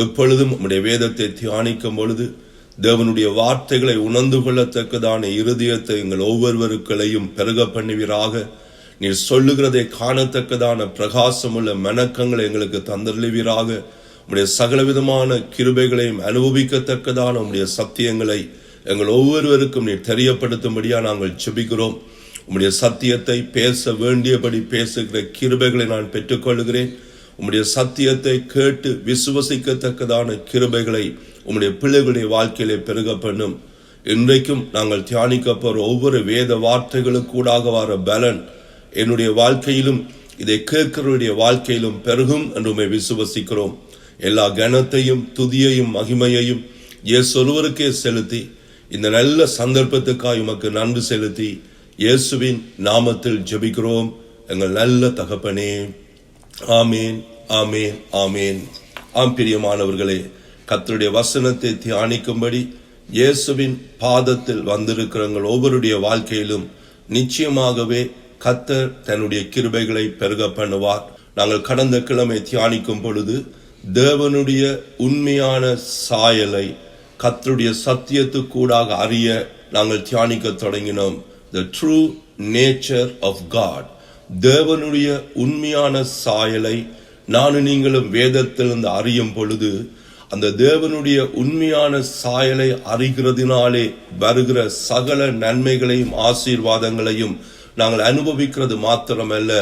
எப்பொழுதும் உம்முடைய வேதத்தை தியானிக்கும் பொழுது தேவனுடைய வார்த்தைகளை உணர்ந்து கொள்ளத்தக்கதான இருதயத்தை எங்கள் ஒவ்வொருவருக்களையும் பெருக பண்ணுவீராக. நீர் சொல்லுகிறதை காணத்தக்கதான பிரகாசமுள்ள மெனக்கங்களை எங்களுக்கு தந்தருளுவீராக. உம்முடைய சகலவிதமான கிருபைகளையும் அனுபவிக்கத்தக்கதான உம்முடைய சத்தியங்களை எங்கள் ஒவ்வொருவருக்கும் நீர் தெரியப்படுத்தும்படியா நாங்கள் ஜெபிக்கிறோம். உம்முடைய சத்தியத்தை பேச வேண்டியபடி பேசுகிற கிருபைகளை நான் பெற்றுக்கொள்கிறேன். உம்முடைய சத்தியத்தை கேட்டு விசுவசிக்கத்தக்கதான கிருபைகளை உம்முடைய பிள்ளைகளுடைய வாழ்க்கையிலே பெருக பண்ணும். இன்றைக்கும் நாங்கள் தியானிக்க போற ஒவ்வொரு வேத வார்த்தைகளுக்கூடாக வர பலன் என்னுடைய வாழ்க்கையிலும் இதை கேட்கிறவருடைய வாழ்க்கையிலும் பெருகும் என்று விசுவசிக்கிறோம். எல்லா கனத்தையும் துதியையும் மகிமையையும் இயேசு ஒருவருக்கே செலுத்தி இந்த நல்ல சந்தர்ப்பத்துக்காக உமக்கு நன்றி செலுத்தி இயேசுவின் நாமத்தில் ஜெபிக்கிறோம் எங்கள் நல்ல தகப்பனே. ஆமேன், ஆமேன், ஆமேன். பிரியமானவர்களே, கர்த்தருடைய வசனத்தை தியானிக்கும்படி இயேசுவின் பாதத்தில் வந்திருக்கிற எங்கள் ஒவ்வொருடைய வாழ்க்கையிலும் நிச்சயமாகவே கர்த்தர் தன்னுடைய கிருபைகளை பெருக பண்ணுவார். நாங்கள் கடந்த கிழமை தியானிக்கும் பொழுது தேவனுடைய உண்மையான சாயலை கர்த்தருடைய சத்தியத்துக்கூடாக அறிய நாங்கள் தியானிக்க தொடங்கினோம். The true nature of God. தேவனுடைய உண்மையான சாயலை நானும் நீங்களும் வேதத்திலிருந்து அறியும் பொழுது அந்த தேவனுடைய உண்மையான சாயலை அறிகிறதினாலே வருகிற சகல நன்மைகளையும் ஆசீர்வாதங்களையும் நாங்கள் அனுபவிக்கிறது மாத்திரமல்ல,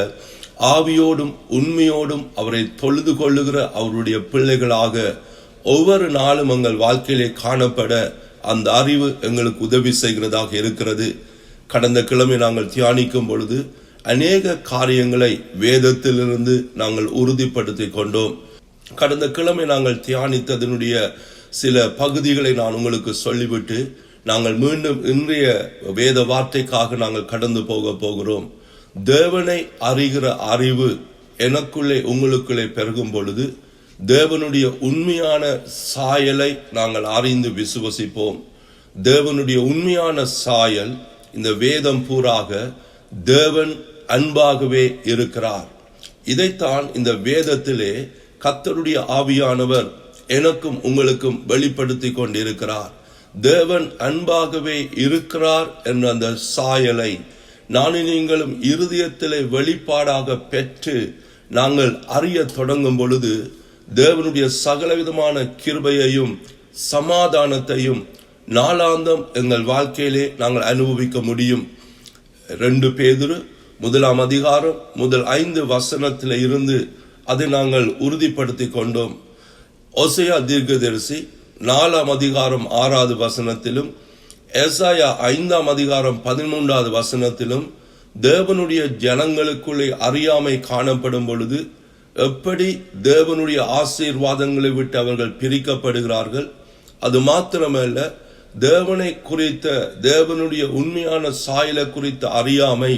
ஆவியோடும் உண்மையோடும் அவரை தொழுது கொள்ளுகிற அவருடைய பிள்ளைகளாக ஒவ்வொரு நாளும் எங்கள் வாழ்க்கையிலே காணப்பட அந்த அறிவு எங்களுக்கு உதவி செய்கிறதாக இருக்கிறது. கடந்த கிழமை நாங்கள் தியானிக்கும் பொழுது அநேக காரியங்களை வேதத்திலிருந்து நாங்கள் உறுதிப்படுத்தி கொண்டோம். கடந்த கிழமை நாங்கள் தியானித்ததனுடைய சில பகுதிகளை நான் உங்களுக்கு சொல்லிவிட்டு நாங்கள் மீண்டும் இன்றைய வேத வார்த்தைக்காக நாங்கள் கடந்து போகிறோம். தேவனை அறிகிற அறிவு எனக்குள்ளே உங்களுக்குள்ளே பெருகும் பொழுது தேவனுடைய உண்மையான சாயலை நாங்கள் அறிந்து விசுவசிப்போம். தேவனுடைய உண்மையான சாயல் இந்த வேதம் பூராக தேவன் அன்பாகவே இருக்கிறார். இதைத்தான் இந்த வேதத்திலே கர்த்தருடைய ஆவியானவர் எனக்கும் உங்களுக்கும் வெளிப்படுத்தி கொண்டிருக்கிறார். தேவன் அன்பாகவே இருக்கிறார் என்ற அந்த சாயலை நானும் நீங்களும் இருதயத்திலே வெளிப்பாடாக பெற்று நாங்கள் அறிய தொடங்கும் பொழுது தேவனுடைய சகலவிதமான கிருபையையும் சமாதானத்தையும் நாளாந்தம் எங்கள் வாழ்க்கையிலே நாங்கள் அனுபவிக்க முடியும். 2 பேதுரு 1 அதிகாரம் 5 வசனத்திலே இருந்து அதை நாங்கள் உறுதிப்படுத்தி கொண்டோம். ஓசையா தீர்க்கதரிசி 4 அதிகாரம் 6 வசனத்திலும் ஏசாயா 5 அதிகாரம் 13 வசனத்திலும் தேவனுடைய ஜனங்களுக்குள்ளே அறியாமை காணப்படும் பொழுது எப்படி தேவனுடைய ஆசீர்வாதங்களை விட்டு அவர்கள் பிரிக்கப்படுகிறார்கள், அது மாத்திரமல்ல தேவனை குறித்த தேவனுடைய உண்மையான சாயலை குறித்த அறியாமை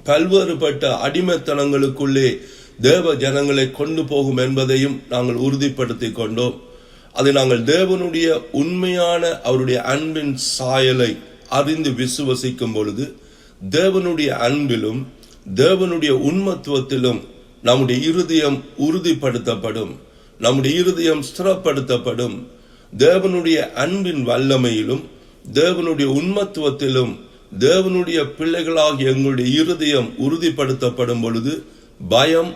பல்வேறுபட்ட அடிமைத்தனங்களுக்குள்ளே தேவ ஜனங்களை கொண்டு போகும் என்பதையும் நாங்கள் உறுதிப்படுத்தி கொண்டோம். அதை நாங்கள் தேவனுடைய உண்மையான அவருடைய அன்பின் சாயலை அறிந்து விசுவசிக்கும் பொழுது தேவனுடைய அன்பிலும் தேவனுடைய உண்மத்துவத்திலும் நம்முடைய இருதயம் உறுதிப்படுத்தப்படும், நம்முடைய இருதயம் ஸ்திரப்படுத்தப்படும். தேவனுடைய அன்பின் வல்லமையிலும் தேவனுடைய உண்மத்துவத்திலும் தேவனுடைய பிள்ளைகளாகிய எங்களுடைய இருதயம் உறுதிப்படுத்தப்படும் பொழுது பயம்,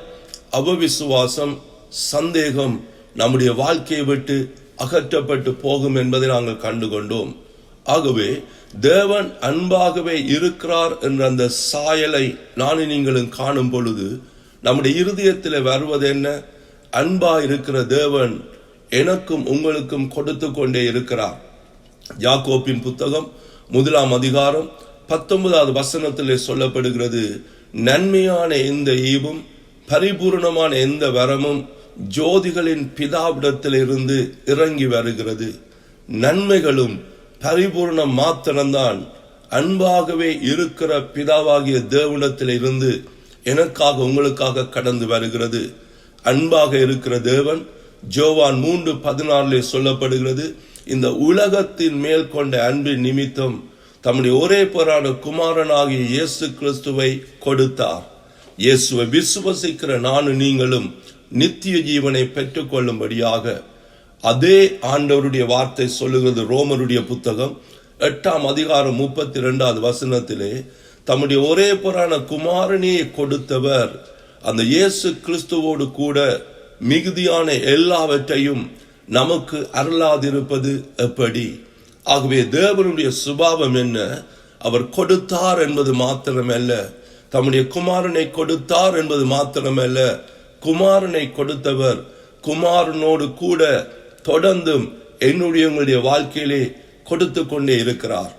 அவவிசுவாசம், சந்தேகம் நம்முடைய வாழ்க்கையை விட்டு அகற்றப்பட்டு போகும் என்பதை நாங்கள் கண்டுகொண்டோம். ஆகவே தேவன் அன்பாகவே இருக்கிறார் என்ற அந்த சாயலை நானும் நீங்களும் காணும் பொழுது நம்முடைய இருதயத்தில் வருவது என்ன? அன்பா இருக்கிற தேவன் எனக்கும் உங்களுக்கும் கொடுத்து கொண்டே இருக்கிறார். யாக்கோபின் புத்தகம் 1 அதிகாரம் 19 வசனத்திலே சொல்லப்படுகிறது, நன்மையான எந்த ஈவும் பரிபூர்ணமான எந்த வரமும் ஜோதிகளின் பிதாவிடத்திலிருந்து இறங்கி வருகிறது. நன்மைகளும் பரிபூர்ணம் மாத்திரம்தான் அன்பாகவே இருக்கிற பிதாவாகிய தேவனிடத்தில் இருந்து எனக்காக உங்களுக்காக கடந்து வருகிறது. அன்பாக இருக்கிற தேவன் யோவான் 3:16 சொல்லப்படுகிறது, இந்த உலகத்தின் மேல் கொண்ட அன்பின் நிமித்தம் தம்முடைய ஒரே பேரான குமாரனாகிய இயேசு கிறிஸ்துவை கொடுத்தார். இயேசுவை விசுவசிக்கிற நானும் நீங்களும் நித்திய ஜீவனை பெற்றுக் கொள்ளும்படியாக அதே ஆண்டவருடைய வார்த்தை சொல்லுகிறது. ரோமருடைய புத்தகம் 8ஆம் அதிகாரம் 32வது வசனத்திலே, தம்முடைய ஒரே பேரான குமாரனையே கொடுத்தவர் அந்த இயேசு கிறிஸ்துவோடு கூட மிகுதியான எல்லாவற்றையும் நமக்கு அருளாதிருப்பது எப்படி? ஆகவே தேவனுடைய சுபாவம் என்ன? அவர் கொடுத்தார் என்பது மாத்திரமல்ல, தம்முடைய குமாரனை கொடுத்தார் என்பது மாத்திரமல்ல, குமாரனை கொடுத்தவர் குமாரனோடு கூட தொடர்ந்தும் உங்களுடைய வாழ்க்கையிலே கொடுத்து கொண்டே இருக்கிறார்.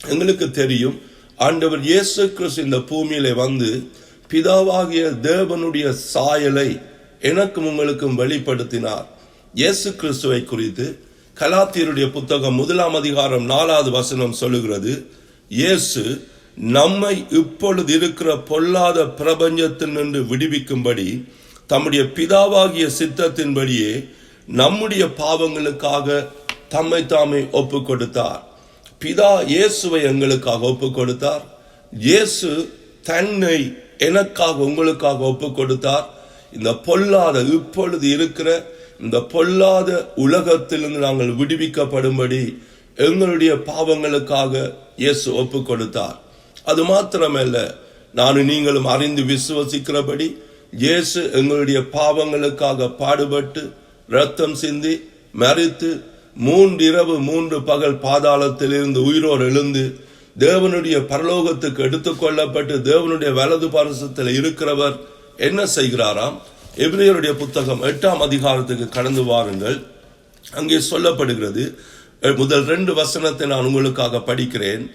எங்களுக்கு தெரியும், ஆண்டவர் இயேசு கிறிஸ்து இந்த பூமியிலே வந்து பிதாவாகிய தேவனுடைய சாயலை எனக்கும் உங்களுக்கும் வெளிப்படுத்தினார். இயேசு கிறிஸ்துவை குறித்து கலாத்தியருடைய புத்தகம் 1ஆம் அதிகாரம் 4வது வசனம் சொல்லுகிறது, இயேசு நம்மை இப்பொழுது இருக்கிற பொல்லாத பிரபஞ்சத்தில் நின்று விடுவிக்கும்படி தம்முடைய பிதாவாகிய சித்தத்தின்படியே நம்முடைய பாவங்களுக்காக தம்மை தாமே ஒப்பு கொடுத்தார். பிதா இயேசுவை எங்களுக்காக ஒப்பு கொடுத்தார். இயேசு தன்னை எனக்காக உங்களுக்காக ஒப்பு கொடுத்தார். இந்த பொல்லாத இப்பொழுது இருக்கிற இந்த பொல்லாத உலகத்திலிருந்து நாங்கள் விடுவிக்கப்படும்படி எங்களுடைய பாவங்களுக்காக இயேசு ஒப்பு கொடுத்தார். அது மாத்திரமல்ல, நானும் நீங்களும் அறிந்து விசுவசிக்கிறபடி இயேசு எங்களுடைய பாவங்களுக்காக பாடுபட்டு இரத்தம் சிந்தி மரித்து 3 இரவு 3 பகல் பாதாளத்திலிருந்து உயிரோடு எழுந்து தேவனுடைய பரலோகத்துக்கு எடுத்துக்கொள்ளப்பட்டு தேவனுடைய வலது பாரசத்தில் இருக்கிறவர் என்ன செய்கிறாராம்? எபிரேயருடைய புத்தகம் 8ஆம் அதிகாரத்துக்கு கடந்து வாருங்கள். அங்கே சொல்லப்படுகிறது, முதல் 2 வசனத்தை நான் உங்களுக்காக படிக்கிறேன்.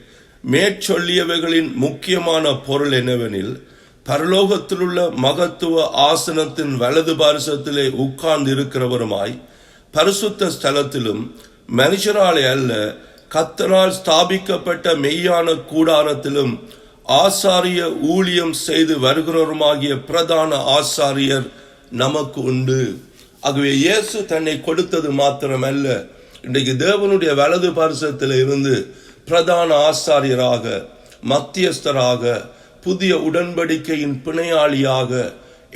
மேற்சொல்லியவைகளின் முக்கியமான பொருள் என்னவெனில், பரலோகத்திலுள்ள மகத்துவ ஆசனத்தின் வலது பாரசத்திலே உட்கார்ந்து இருக்கிறவருமாய் பரிசுத்த ஸ்தலத்திலும் மனுஷராலே அல்ல கர்த்தரால் ஸ்தாபிக்கப்பட்ட மெய்யான கூடாரத்திலும் ஆசாரிய ஊழியம் செய்து வருகிறவருமாகிய பிரதான ஆசாரியர் நமக்கு உண்டு. ஆகவே இயேசு தன்னை கொடுத்தது மாத்திரமல்ல, இன்றைக்கு தேவனுடைய வலது பாரசத்தில் இருந்து பிரதான ஆசாரியராக, மத்தியஸ்தராக, புதிய உடன்படிக்கையின் பிணையாளியாக,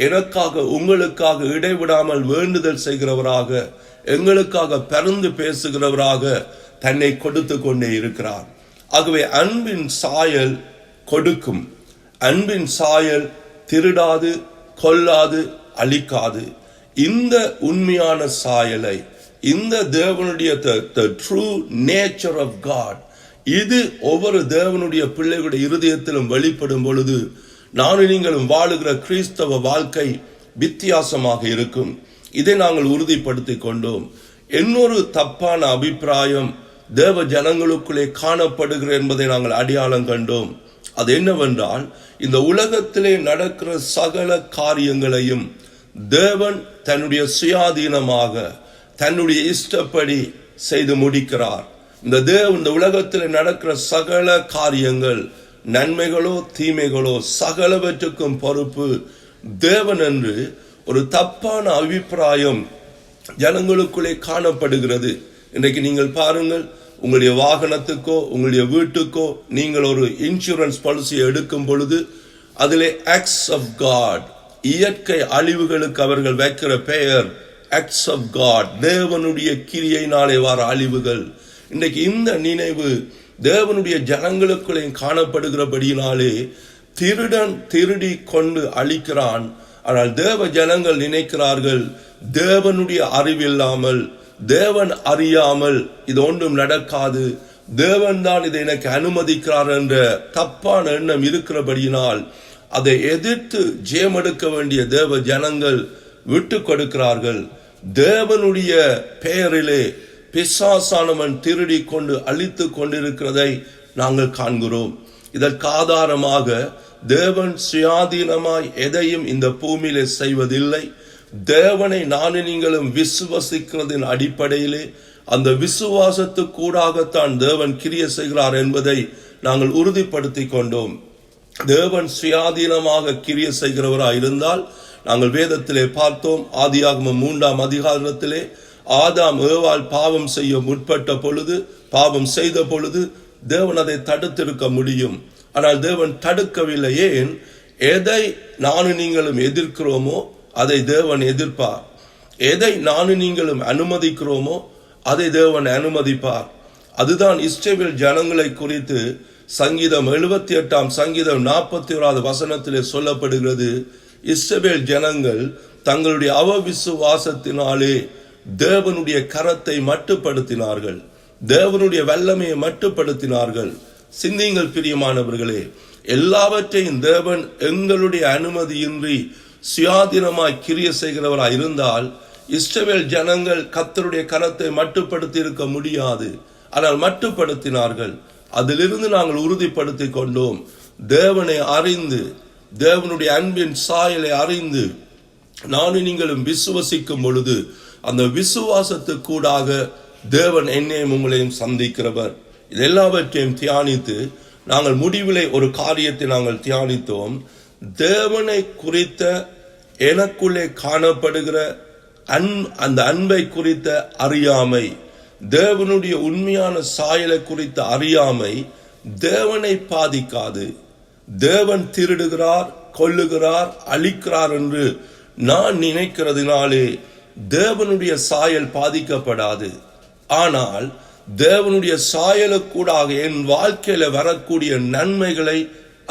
எனக்காக உங்களுக்காக இடைவிடாமல் வேண்டுதல் செய்கிறவராக, எங்களுக்காக பரிந்து பேசுகிறவராக தன்னை கொடுத்து கொண்டே இருக்கிறார். ஆகவே அன்பின் சாயல் கொடுக்கும். அன்பின் சாயல் திருடாது, கொல்லாது, அழிக்காது. இந்த உண்மையான சாயலை, இந்த தேவனுடைய the true nature of God, இது ஒவ்வொரு தேவனுடைய பிள்ளைகளுடைய இருதயத்திலும் வெளிப்படும் பொழுது நானும் நீங்களும் வாழுகிற கிறிஸ்தவ வாழ்க்கை வித்தியாசமாக இருக்கும். இதை நாங்கள் உறுதிப்படுத்திக் கொண்டோம். இன்னொரு தப்பான அபிப்பிராயம் தேவ ஜனங்களுக்குள்ளே காணப்படுகிற என்பதை நாங்கள் அடையாளம் கண்டோம். அது என்னவென்றால், இந்த உலகத்திலே நடக்கிற சகல காரியங்களையும் தேவன் தன்னுடைய சுயாதீனமாக தன்னுடைய இஷ்டப்படி செய்து முடிக்கிறார். இந்த உலகத்தில் நடக்கிற சகல காரியங்கள், நன்மைகளோ தீமைகளோ, சகலவற்றுக்கும் பொறுப்பு தேவன் என்று ஒரு தப்பான அபிப்பிராயம் ஜனங்களுக்குள்ளே காணப்படுகிறது. இன்றைக்கு நீங்கள் பாருங்கள், உங்களுடைய வாகனத்துக்கோ உங்களுடைய வீட்டுக்கோ நீங்கள் ஒரு இன்சூரன்ஸ் பாலிசியை எடுக்கும் பொழுது அதிலே ஆக்ட்ஸ் ஆஃப் காட், இயற்கை அழிவுகளுக்கு அவர்கள் வைக்கிற பெயர் ஆக்ட்ஸ் ஆஃப் காட், தேவனுடைய கிரியையினாலே வர அழிவுகள். இன்றைக்கு இந்த நினைவு தேவனுடைய ஜனங்களுக்குள்ளே காணப்படுகிறபடியினாலே திருடன் திருடி கொண்டு அழிக்கிறான். ஆனால் தேவ ஜனங்கள் நினைக்கிறார்கள், தேவனுடைய அறிவில்லாமல், தேவன் அறியாமல் இது ஒன்றும் நடக்காது, தேவன் தான் இதை எனக்கு அனுமதிக்கிறார் என்ற தப்பான எண்ணம் இருக்கிறபடியினால் அதை எதிர்த்து ஜெயமெடுக்க வேண்டிய தேவ ஜனங்கள் விட்டு கொடுக்கிறார்கள். தேவனுடைய பெயரிலே பிசாசானவன் திருடி கொண்டு அழித்து கொண்டிருக்கிறதை நாங்கள் காண்கிறோம். இதற்கு ஆதாரமாக தேவன் சுயாதீனமாய் எதையும் இந்த பூமியிலே செய்வதில்லை. தேவனை நானும் நீங்களும் விசுவாசிக்கிறதின் அடிப்படையிலே அந்த விசுவாசத்துக்கூடாகத்தான் தேவன் கிரியை செய்கிறார் என்பதை நாங்கள் உறுதிப்படுத்தி கொண்டோம். தேவன் சுயாதீனமாக கிரியை செய்கிறவராய் இருந்தால், நாங்கள் வேதத்திலே பார்த்தோம், ஆதியாகமம் 3ஆம் அதிகாரத்திலே ஆதாம் ஏவாள் பாவம் செய்ய முற்பட்ட பொழுது, பாவம் செய்த பொழுது தேவன் அதை தடுத்திருக்க முடியும். ஆனால் தேவன் தடுக்கவில்லை. ஏன்? எதை நானும் நீங்களும் எதிர்க்கிறோமோ அதை தேவன் எதிர்ப்பார். எதை நானும் நீங்களும் அனுமதிக்கிறோமோ அதை தேவன் அனுமதிப்பார். அதுதான் இஸ்ரவேல் ஜனங்களை குறித்து சங்கீதம் 78 சங்கீதம் 41 வசனத்திலே சொல்லப்படுகிறது. இஸ்ரவேல் ஜனங்கள் தங்களுடைய அவவிசுவாசத்தினாலே தேவனுடைய கரத்தை மட்டுப்படுத்தினார்கள், தேவனுடைய வல்லமையை மட்டுப்படுத்தினார்கள். சிந்தியுங்கள் பிரியமானவர்களே, எல்லாவற்றையும் தேவன் எங்களுடைய அனுமதியின்றி சுயாதீனமாய் கிரிய செய்கிறவராய் இருந்தால் இஸ்ரவேல் ஜனங்கள் கர்த்தருடைய கரத்தை மட்டுப்படுத்தி இருக்க முடியாது. ஆனால் மட்டுப்படுத்தினார்கள். அதிலிருந்து நாங்கள் உறுதிப்படுத்திக் கொண்டோம். தேவனை அறிந்து, தேவனுடைய அன்பின் சாயலை அறிந்து நானும் நீங்களும் விசுவசிக்கும் பொழுது அந்த விசுவாசத்துக்கூடாக தேவன் என்னையும் உங்களையும் சந்திக்கிறவர். இதெல்லாவற்றையும் தியானித்து நாங்கள் முடிவிலே ஒரு காரியத்தை நாங்கள் தியானித்தோம். தேவனை குறித்த எனக்குள்ளே காணப்படுகிற அந்த அன்பை குறித்த அறியாமை, தேவனுடைய உண்மையான சாயலை குறித்த அறியாமை தேவனை பாதிக்காது. தேவன் திருடுகிறார், கொல்லுகிறார், அழிக்கிறார் என்று நான் நினைக்கிறதுனாலே தேவனுடைய சாயல் பாதிக்கப்படாது. ஆனால் தேவனுடைய சாயலுக்கூடாக என் வாழ்க்கையில வரக்கூடிய நன்மைகளை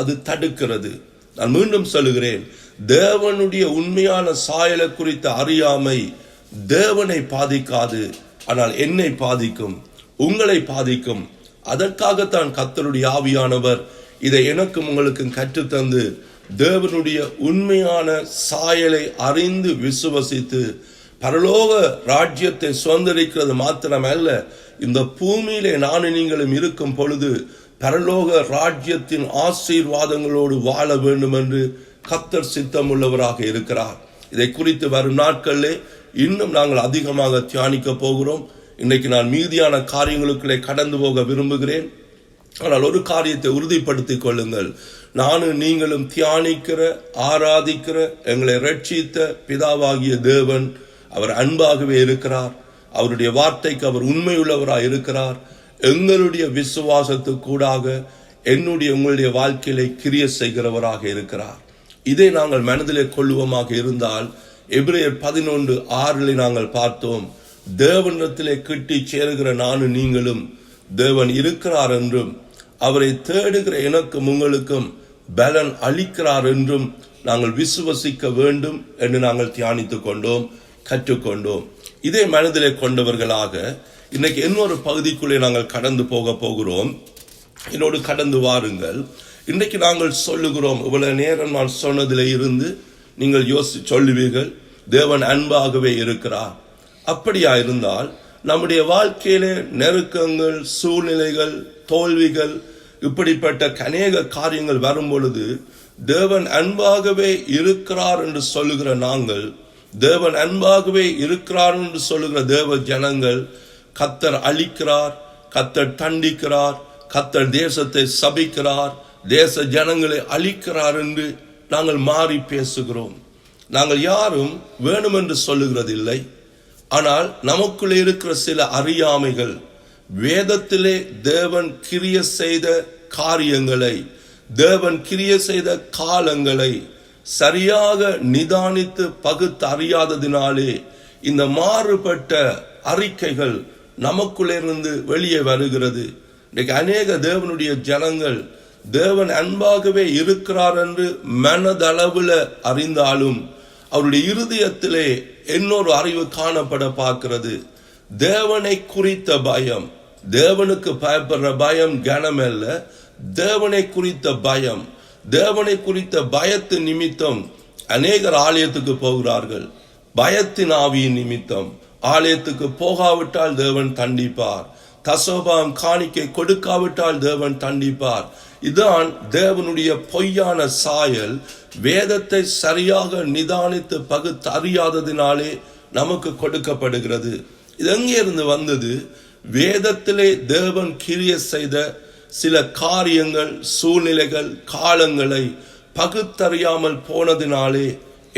அது தடுக்கிறது. நான் மீண்டும் சொல்லுகிறேன், தேவனுடைய உண்மையான சாயலை குறித்த அறியாமை தேவனை பாதிக்காது, ஆனால் என்னை பாதிக்கும், உங்களை பாதிக்கும். அதற்காகத்தான் கர்த்தருடைய ஆவியானவர் இதை எனக்கும் உங்களுக்கும் கற்றுத்தந்து தேவனுடைய உண்மையான சாயலை அறிந்து விசுவசித்து பரலோக ராஜ்யத்தை சுதந்திரிக்கிறது மாத்திரமல்ல, இந்த பூமியிலே நானும் நீங்களும் இருக்கும் பொழுது பரலோக ராஜ்யத்தின் ஆசீர்வாதங்களோடு வாழ வேண்டும் என்று கர்த்தர் சித்தமுள்ளவராக இருக்கிறார். இதை குறித்து வரும் நாட்களிலே இன்னும் நாங்கள் அதிகமாக தியானிக்க போகிறோம். இன்னைக்கு நான் மீதியான காரியங்களுக்குள்ளே கடந்து போக விரும்புகிறேன். ஆனால் ஒரு காரியத்தை உறுதிப்படுத்திக் கொள்ளுங்கள். நானும் நீங்களும் தியானிக்கிற, ஆராதிக்கிற, எங்களை ரட்சித்த பிதாவாகிய தேவன் அவர் அன்பாகவே இருக்கிறார். அவருடைய வார்த்தைக்கு அவர் உண்மையுள்ளவராக இருக்கிறார். எங்களுடைய விசுவாசத்துக்கூடாக என்னுடைய உங்களுடைய வாழ்க்கையிலே கிரிய செய்கிறவராக இருக்கிறார். இதை நாங்கள் மனதிலே கொள்ளுவமாக இருந்தால் எபிரேயர் 11:6 நாங்கள் பார்த்தோம், தேவனிடத்திலே கிட்டி சேருகிற நானும் நீங்களும் தேவன் இருக்கிறார் என்றும் அவரை தேடுகிற எனக்கும் உங்களுக்கும் பலன் அளிக்கிறார் என்றும் நாங்கள் விசுவசிக்க வேண்டும் என்று நாங்கள் தியானித்துக் கொண்டோம், கற்றுக்கொண்டோம். இதை மனதிலே கொண்டவர்களாக இன்னைக்கு இன்னொரு பகுதிக்குள்ளே நாங்கள் கடந்து போக போகிறோம். என்னோடு கடந்து வாருங்கள். இன்றைக்கு நாங்கள் சொல்லுகிறோம், இவ்வளவு நேரம் நான் சொன்னதிலே இருந்து நீங்கள் சொல்லுவீர்கள், தேவன் அன்பாகவே இருக்கிறார். அப்படியா இருந்தால் நம்முடைய வாழ்க்கையிலே நெருக்கங்கள், சூழ்நிலைகள், தோல்விகள், இப்படிப்பட்ட அநேக காரியங்கள் வரும் பொழுது தேவன் அன்பாகவே இருக்கிறார் என்று சொல்லுகிற நாங்கள், தேவன் அன்பாகவே இருக்கிறார் என்று சொல்லுகிற தேவ ஜனங்கள், கர்த்தர் அழிக்கிறார், கர்த்தர் தண்டிக்கிறார், கர்த்தர் தேசத்தை சபிக்கிறார், தேச ஜனங்களை அழிக்கிறார் என்று நாங்கள் மாறி பேசுகிறோம். நாங்கள் யாரும் வேணுமென்று சொல்லுகிறதில்லை. ஆனால் நமக்குள்ளே இருக்கிற சில அறியாமைகள், வேதத்திலே தேவன் கிரிய செய்த காரியங்களை, தேவன் கிரிய செய்த காலங்களை சரியாக நிதானித்து பகுத்து அறியாததினாலே இந்த மாறுபட்ட அறிக்கைகள் நமக்குள்ளே இருந்து வெளியே வருகிறது. இன்னைக்கு அநேக தேவனுடைய ஜனங்கள் தேவன் அன்பாகவே இருக்கிறார் என்று மனதளவுல அறிந்தாலும் அவருடைய இருதயத்திலே இன்னொரு அறிவு காணப்பட பார்க்கிறது. தேவனை குறித்த பயம், தேவனுக்கு பயப்படுற பயம் கனம் அல்ல, தேவனை குறித்த பயம், தேவனை குறித்த பயத்து நிமித்தம் அநேகர் ஆலயத்துக்கு போகிறார்கள். பயத்தின் ஆவியின் நிமித்தம் ஆலயத்துக்கு போகாவிட்டால் தேவன் தண்டிப்பார், தசோபாம் காணிக்கை கொடுக்காவிட்டால் தேவன் தண்டிப்பார். இதுதான் தேவனுடைய பொய்யான சாயல். வேதத்தை சரியாக நிதானித்து பகுத்து அறியாததினாலே நமக்கு கொடுக்கப்படுகிறது. இது எங்கே இருந்து வந்தது? வேதத்திலே தேவன் கிரிய செய்த சில காரியங்கள், சூழ்நிலைகள், காலங்களை பகுத்தறியாமல் போனதினாலே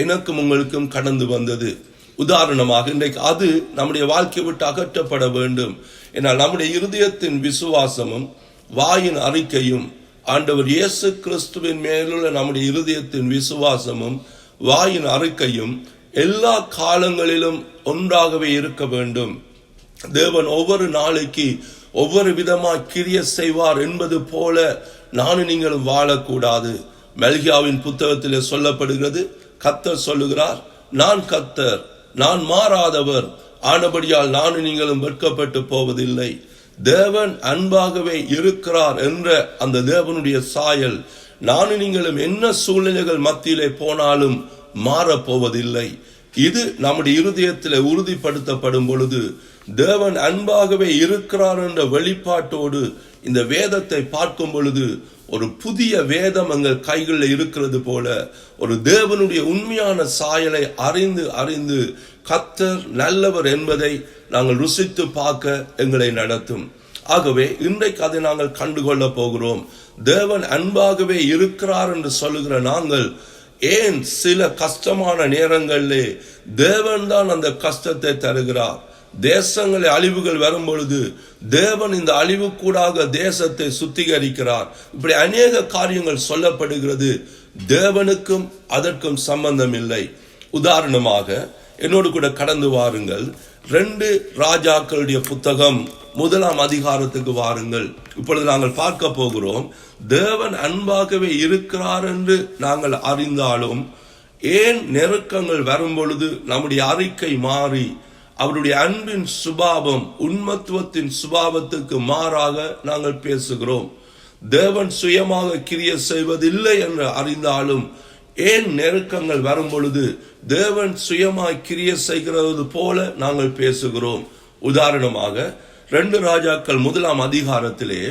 எனக்கும் உங்களுக்கும் கடந்து வந்தது. உதாரணமாக இன்றைக்கு அது நம்முடைய வாழ்க்கை விட்டு அகற்றப்பட வேண்டும். ஏனால் நம்முடைய இருதயத்தின் விசுவாசமும் வாயின் அறிக்கையும், ஆண்டவர் இயேசு கிறிஸ்துவின் மேலுள்ள நம்முடைய இருதயத்தின் விசுவாசமும் வாயின் அறிக்கையும் எல்லா காலங்களிலும் ஒன்றாகவே இருக்க வேண்டும். தேவன் ஒவ்வொரு நாளைக்கு ஒவ்வொரு விதமாய் கிரிய செய்வார் என்பது போல நானும் நீங்களும் வாழக்கூடாது. மல்கியாவின் புத்தகத்திலே சொல்லப்படுகிறது, கர்த்தர் சொல்லுகிறார், நான் கர்த்தர், நான் மாறாதவர், ஆனபடியால் நானும் நீங்களும் வெட்கப்பட்டு போவதில்லை. தேவன் அன்பாகவே இருக்கிறார் என்ற அந்த தேவனுடைய சாயல் நானும் நீங்களும் என்ன சூழ்நிலைகள் மத்தியிலே போனாலும் மாறப்போவதில்லை. இது நம்முடைய இருதயத்தில் உறுதிப்படுத்தப்படும் பொழுது தேவன் அன்பாகவே இருக்கிறார் என்ற வெளிப்பாட்டோடு இந்த வேதத்தை பார்க்கும் பொழுது ஒரு புதிய வேதம் எங்கள் கைகளில் இருக்கிறது போல ஒரு தேவனுடைய உண்மையான சாயலை அறிந்து கர்த்தர் நல்லவர் என்பதை நாங்கள் ருசித்து பார்க்க எங்களை நடத்தும். ஆகவே இன்றைக்கு அதை நாங்கள் கண்டுகொள்ள போகிறோம். தேவன் அன்பாகவே இருக்கிறார் என்று சொல்லுகிற நாங்கள் ஏன் சில கஷ்டமான நேரங்களிலே தேவன் தான் அந்த கஷ்டத்தை தருகிறார். தேசங்களில் அழிவுகள் வரும் பொழுது தேவன் இந்த அழிவுக்கூடாக தேசத்தை சுத்திகரிக்கிறார். இப்படி அநேக காரியங்கள் சொல்லப்படுகிறது. தேவனுக்கும் அதற்கும் சம்பந்தம் இல்லை. உதாரணமாக என்னோடு கூட கடந்து வாருங்கள். 2 ராஜாக்களுடைய புத்தகம் 1ஆம் அதிகாரத்துக்கு வாருங்கள். இப்பொழுது நாங்கள் பார்க்க போகிறோம், தேவன் அன்பாகவே இருக்கிறார் என்று நாங்கள் அறிந்தாலும் ஏன் நெருக்கங்கள் வரும் பொழுது நம்முடைய அறிக்கை மாறி அவருடைய அன்பின் சுபாவம் உண்மத்துவத்தின் சுபாவத்துக்கு மாறாக நாங்கள் பேசுகிறோம். தேவன் சுயமாக கிரிய செய்வதில்லை என்று அறிந்தாலும் ஏன் நெருக்கங்கள் வரும் பொழுது தேவன் சுயமாய் கிரிய செய்கிறது போல நாங்கள் பேசுகிறோம். உதாரணமாக 2 ராஜாக்கள் 1ஆம் அதிகாரத்திலே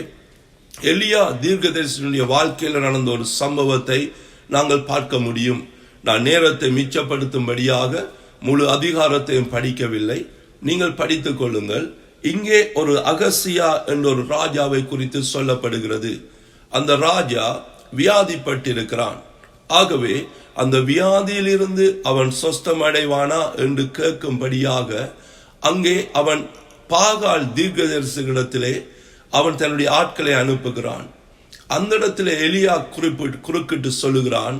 எலியா தீர்க்கதரிசியினுடைய வாழ்க்கையில் நடந்த ஒரு சம்பவத்தை நாங்கள் பார்க்க முடியும். நான் நேரத்தை மிச்சப்படுத்தும்படியாக முழு அதிகாரத்தையும் படிக்கவில்லை, நீங்கள் படித்துக் கொள்ளுங்கள். இங்கே ஒரு அகசியா என்ற ஒரு ராஜாவை குறித்து சொல்லப்படுகிறது. அந்த ராஜா வியாதிப்பட்டிருக்கிறான். ஆகவே அந்த வியாதியிலிருந்து அவன் சொஸ்தம் அடைவானா என்று கேட்கும்படியாக அங்கே அவன் பாகால் தீர்க்கதரிசிகளிடத்திலே அவன் தன்னுடைய ஆட்களை அனுப்புகிறான். அந்த இடத்திலே எலியா குறுக்கிட்டு சொல்லுகிறான்,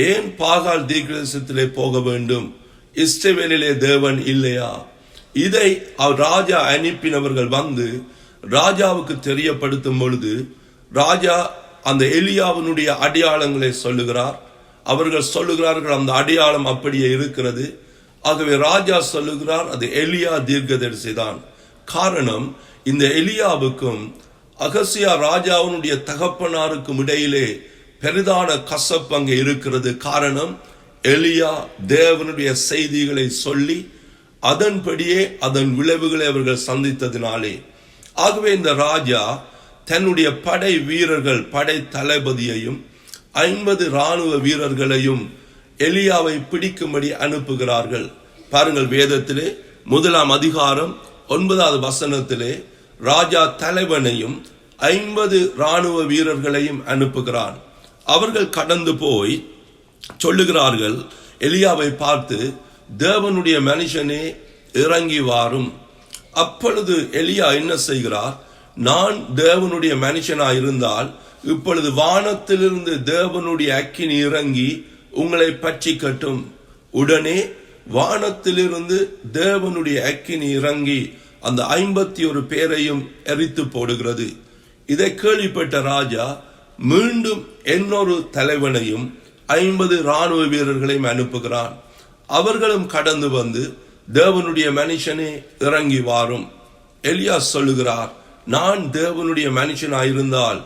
ஏன் பாகால் தீர்க்கதரிசனத்திலே போக வேண்டும்? இஸ்ரவேலிலே தேவன் இல்லையா? இதை ராஜா அனுப்பினவர்கள் வந்து ராஜாவுக்கு தெரியப்படுத்தும் பொழுது ராஜா அந்த எலியாவினுடைய அடையாளங்களை சொல்லுகிறார். அவர்கள் சொல்லுகிறார்கள், அந்த அடையாளம் அப்படியே இருக்கிறது. ஆகவே ராஜா சொல்லுகிறார், அது எலியா தீர்க்கதரிசி தான். காரணம், இந்த எலியாவுக்கும் அகசியா ராஜாவினுடைய தகப்பனாருக்கும் இடையிலே பெரிதான கசப்பு அங்கே இருக்கிறது. காரணம், எலியா தேவனுடைய செய்திகளை சொல்லி அதன்படியே அதன் விளைவுகளை அவர்கள் சந்தித்ததினாலே. ஆகவே இந்த ராஜா தன்னுடைய படை வீரர்கள், படை தளபதியையும் 50 இராணுவ வீரர்களையும் எலியாவை பிடிக்கும்படி அனுப்புகிறார்கள். பாருங்கள், வேதத்திலே 1ஆம் அதிகாரம் 9வது வசனத்திலே ராஜா தலைவனையும் 50 இராணுவ வீரர்களையும் அனுப்புகிறான். அவர்கள் கடந்து போய் சொல்லுகிறார்கள் எலியாவை பார்த்து, தேவனுடைய மனுஷனே இறங்கி வாரும். அப்பொழுது எலியா என்ன செய்கிறார்? நான் தேவனுடைய மனுஷனாய் இருந்தால் இப்பொழுது வானத்திலிருந்து தேவனுடைய அக்கினி இறங்கி உங்களை பற்றி கட்டும். உடனே வானத்திலிருந்து தேவனுடைய அக்கினி இறங்கி அந்த 51 பேரையும் எரித்து போடுகிறது. இதை கேள்விப்பட்ட ராஜா மீண்டும் இன்னொரு தலைவனையும் 50 இராணுவ வீரர்களையும் அனுப்புகிறான். அவர்களும் கடந்து வந்து, தேவனுடைய மனுஷனே இறங்கி வாரும். எலியா சொல்லுகிறார், நான் தேவனுடைய மனுஷனாயிருந்தால்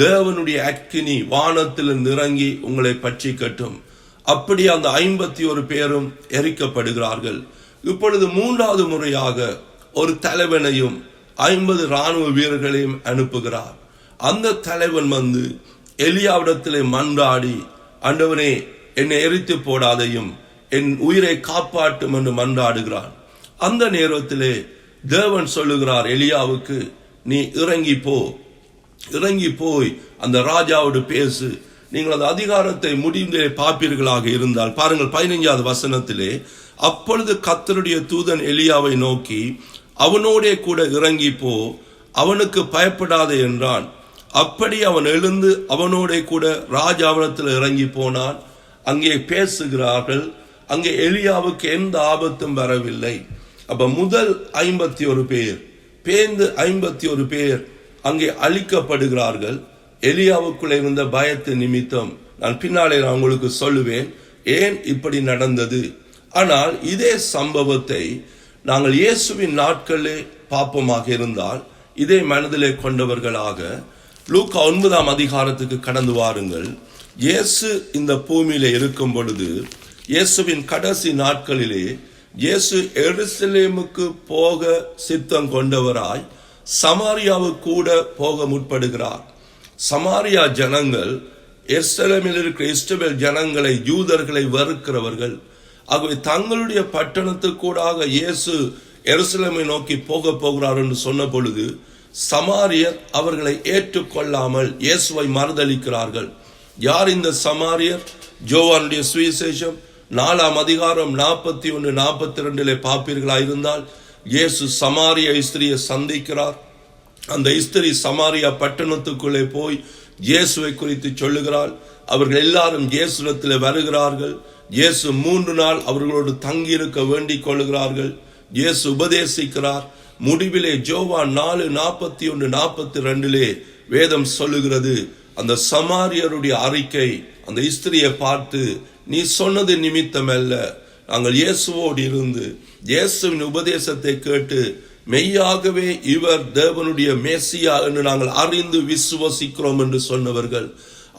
தேவனுடைய அக்கினி வானத்திலிருந்து இறங்கி உங்களை பற்றி கட்டும். அப்படி அந்த 51 பேரும் எரிக்கப்படுகிறார்கள். இப்பொழுது 3வது முறையாக ஒரு தலைவனையும் 50 இராணுவ வீரர்களையும் அனுப்புகிறார். அந்த தலைவன் வந்து எலியாவிடத்திலே மன்றாடி, ஆண்டவனே என்னை எரித்து போடாதையும் என் உயிரை காப்பாற்றும் என்று மன்றாடுகிறான். அந்த நேரத்திலே தேவன் சொல்லுகிறார் எலியாவுக்கு, நீ இறங்கி போய் அந்த ராஜாவோடு பேசு. நீங்கள் அந்த அதிகாரத்தை முடிந்தே பார்ப்பீர்களாக இருந்தால் பாருங்கள் 15வது வசனத்திலே, அப்பொழுது கர்த்தருடைய தூதன் எலியாவை நோக்கி, அவனோடே கூட இறங்கி போ, அவனுக்கு பயப்படாதே என்றான். அப்படி அவன் எழுந்து அவனோடே கூட ராஜாவிடத்தில் இறங்கி போனான். அங்கே பேசுகிறார்கள். அங்கே எலியாவுக்கு எந்த ஆபத்தும் வரவில்லை. அப்ப முதல் 51 பேர் பேர்ந்து 51 பேர் அங்கே அழிக்கப்படுகிறார்கள். எலியாவுக்குள்ள இருந்த பயத்து நிமித்தம் நான் பின்னாலே நான் உங்களுக்கு சொல்லுவேன் ஏன் இப்படி நடந்தது. ஆனால் இதே சம்பவத்தை நாங்கள் இயேசுவின் நாட்களே பார்ப்போமாக இருந்தால் இதே மனதிலே கொண்டவர்களாக லூக்கா 9ஆம் அதிகாரத்துக்கு கடந்து வாருங்கள். இயேசு இந்த பூமியிலே இருக்கும் பொழுது இயேசுவின் கடைசி நாட்களிலே இயேசு எருசலேமுக்கு போக சித்தம் கொண்டவராய் சமாரியாவுக்கு கூட போக முற்படுகிறார். சமாரியா ஜனங்கள் எருசலேமில் இருக்கிற இஸ்ரவேல் ஜனங்களை யூதர்களை வெறுக்கிறவர்கள். ஆகவே தங்களுடைய பட்டணத்துக்கூடாக இயேசு எருசலேமை நோக்கி போக போகிறார் என்று சொன்ன பொழுது சமாரியர் அவர்களை ஏற்றுக்கொள்ளாமல் இயேசுவை மறுதளிக்கிறார்கள். யார் இந்த சமாரியர்? யோவானுடைய சுவிசேஷம் 4ஆம் அதிகாரம் 41, 42 பார்ப்பீர்களாயிருந்தால் இயேசு சமாரிய ஸ்திரியை சந்திக்கிறார். அந்த ஸ்திரி சமாரியா பட்டணத்துக்குள்ளே போய் இயேசுவை குறித்து சொல்லுகிறாள். அவர்கள் எல்லாரும் இயேசுவிடத்தில் வருகிறார்கள். இயேசு 3 நாள் அவர்களோடு தங்கியிருக்க வேண்டிக் கொள்ளுகிறார்கள். இயேசு உபதேசிக்கிறார். முடிவிலே யோவான் 4:41, 42 வேதம் சொல்லுகிறது, அந்த சமாரியருடைய அறிக்கை அந்த ஸ்திரியை பார்த்து, நீ சொன்னது நிமித்தம் அல்ல, நாங்கள் இயேசுவோடு இருந்து இயேசுவின் உபதேசத்தை கேட்டு மெய்யாகவே இவர் தேவனுடைய மேசியா என்று நாங்கள் அறிந்து விசுவசிக்கிறோம் என்று சொன்னவர்கள்.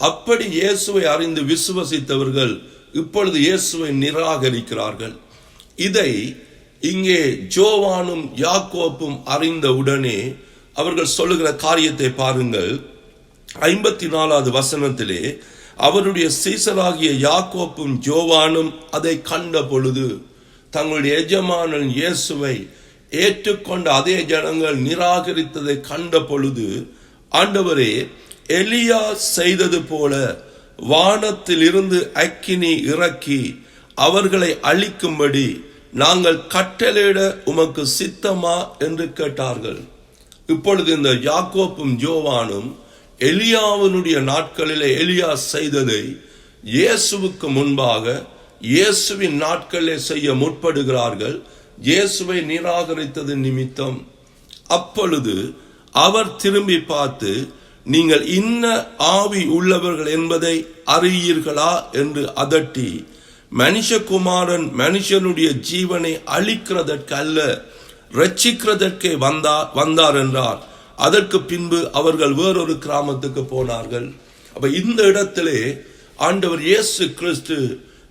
அப்படி இயேசுவை அறிந்து விசுவசித்தவர்கள் இப்பொழுது இயேசுவை நிராகரிக்கிறார்கள். இதை இங்கே யோவானும் யாக்கோப்பும் அறிந்த உடனே அவர்கள் சொல்லுகிற காரியத்தை பாருங்கள். 54வது வசனத்திலே, அவருடைய சீசராகிய யாக்கோப்பும் யோவானும் அதை கண்ட பொழுது, தங்களுடைய எஜமானன் இயேசுவை ஏற்றுக்கொண்ட அதே ஜனங்கள் நிராகரித்ததை கண்ட பொழுது, ஆண்டவரே, எலியா செய்தது போல வானத்தில் இருந்து அக்கினி இறக்கி அவர்களை அழிக்கும்படி நாங்கள் கட்டளையிட உமக்கு சித்தமா என்று கேட்டார்கள். இப்பொழுது இந்த யாக்கோப்பும் யோவானும் எலியாவினுடைய நாட்களிலே எலியா செய்ததை இயேசுவுக்கு முன்பாக இயேசுவின் நாட்களிலே செய்ய முற்படுகிறார்கள். இயேசுவை நிராகரித்தது நிமித்தம். அப்பொழுது அவர் திரும்பி பார்த்து, நீங்கள் இன்ன ஆவி உள்ளவர்கள் என்பதை அறியீர்களா என்று அதட்டி, மனுஷகுமாரன் மனுஷனுடைய ஜீவனை அழிக்கிறதற்கு அல்ல ரட்சிக்கிறதற்கே வந்தார் என்றார். அதற்கு பின்பு அவர்கள் வேறொரு கிராமத்துக்கு போனார்கள். அப்ப இந்த இடத்திலே ஆண்டவர் இயேசு கிறிஸ்து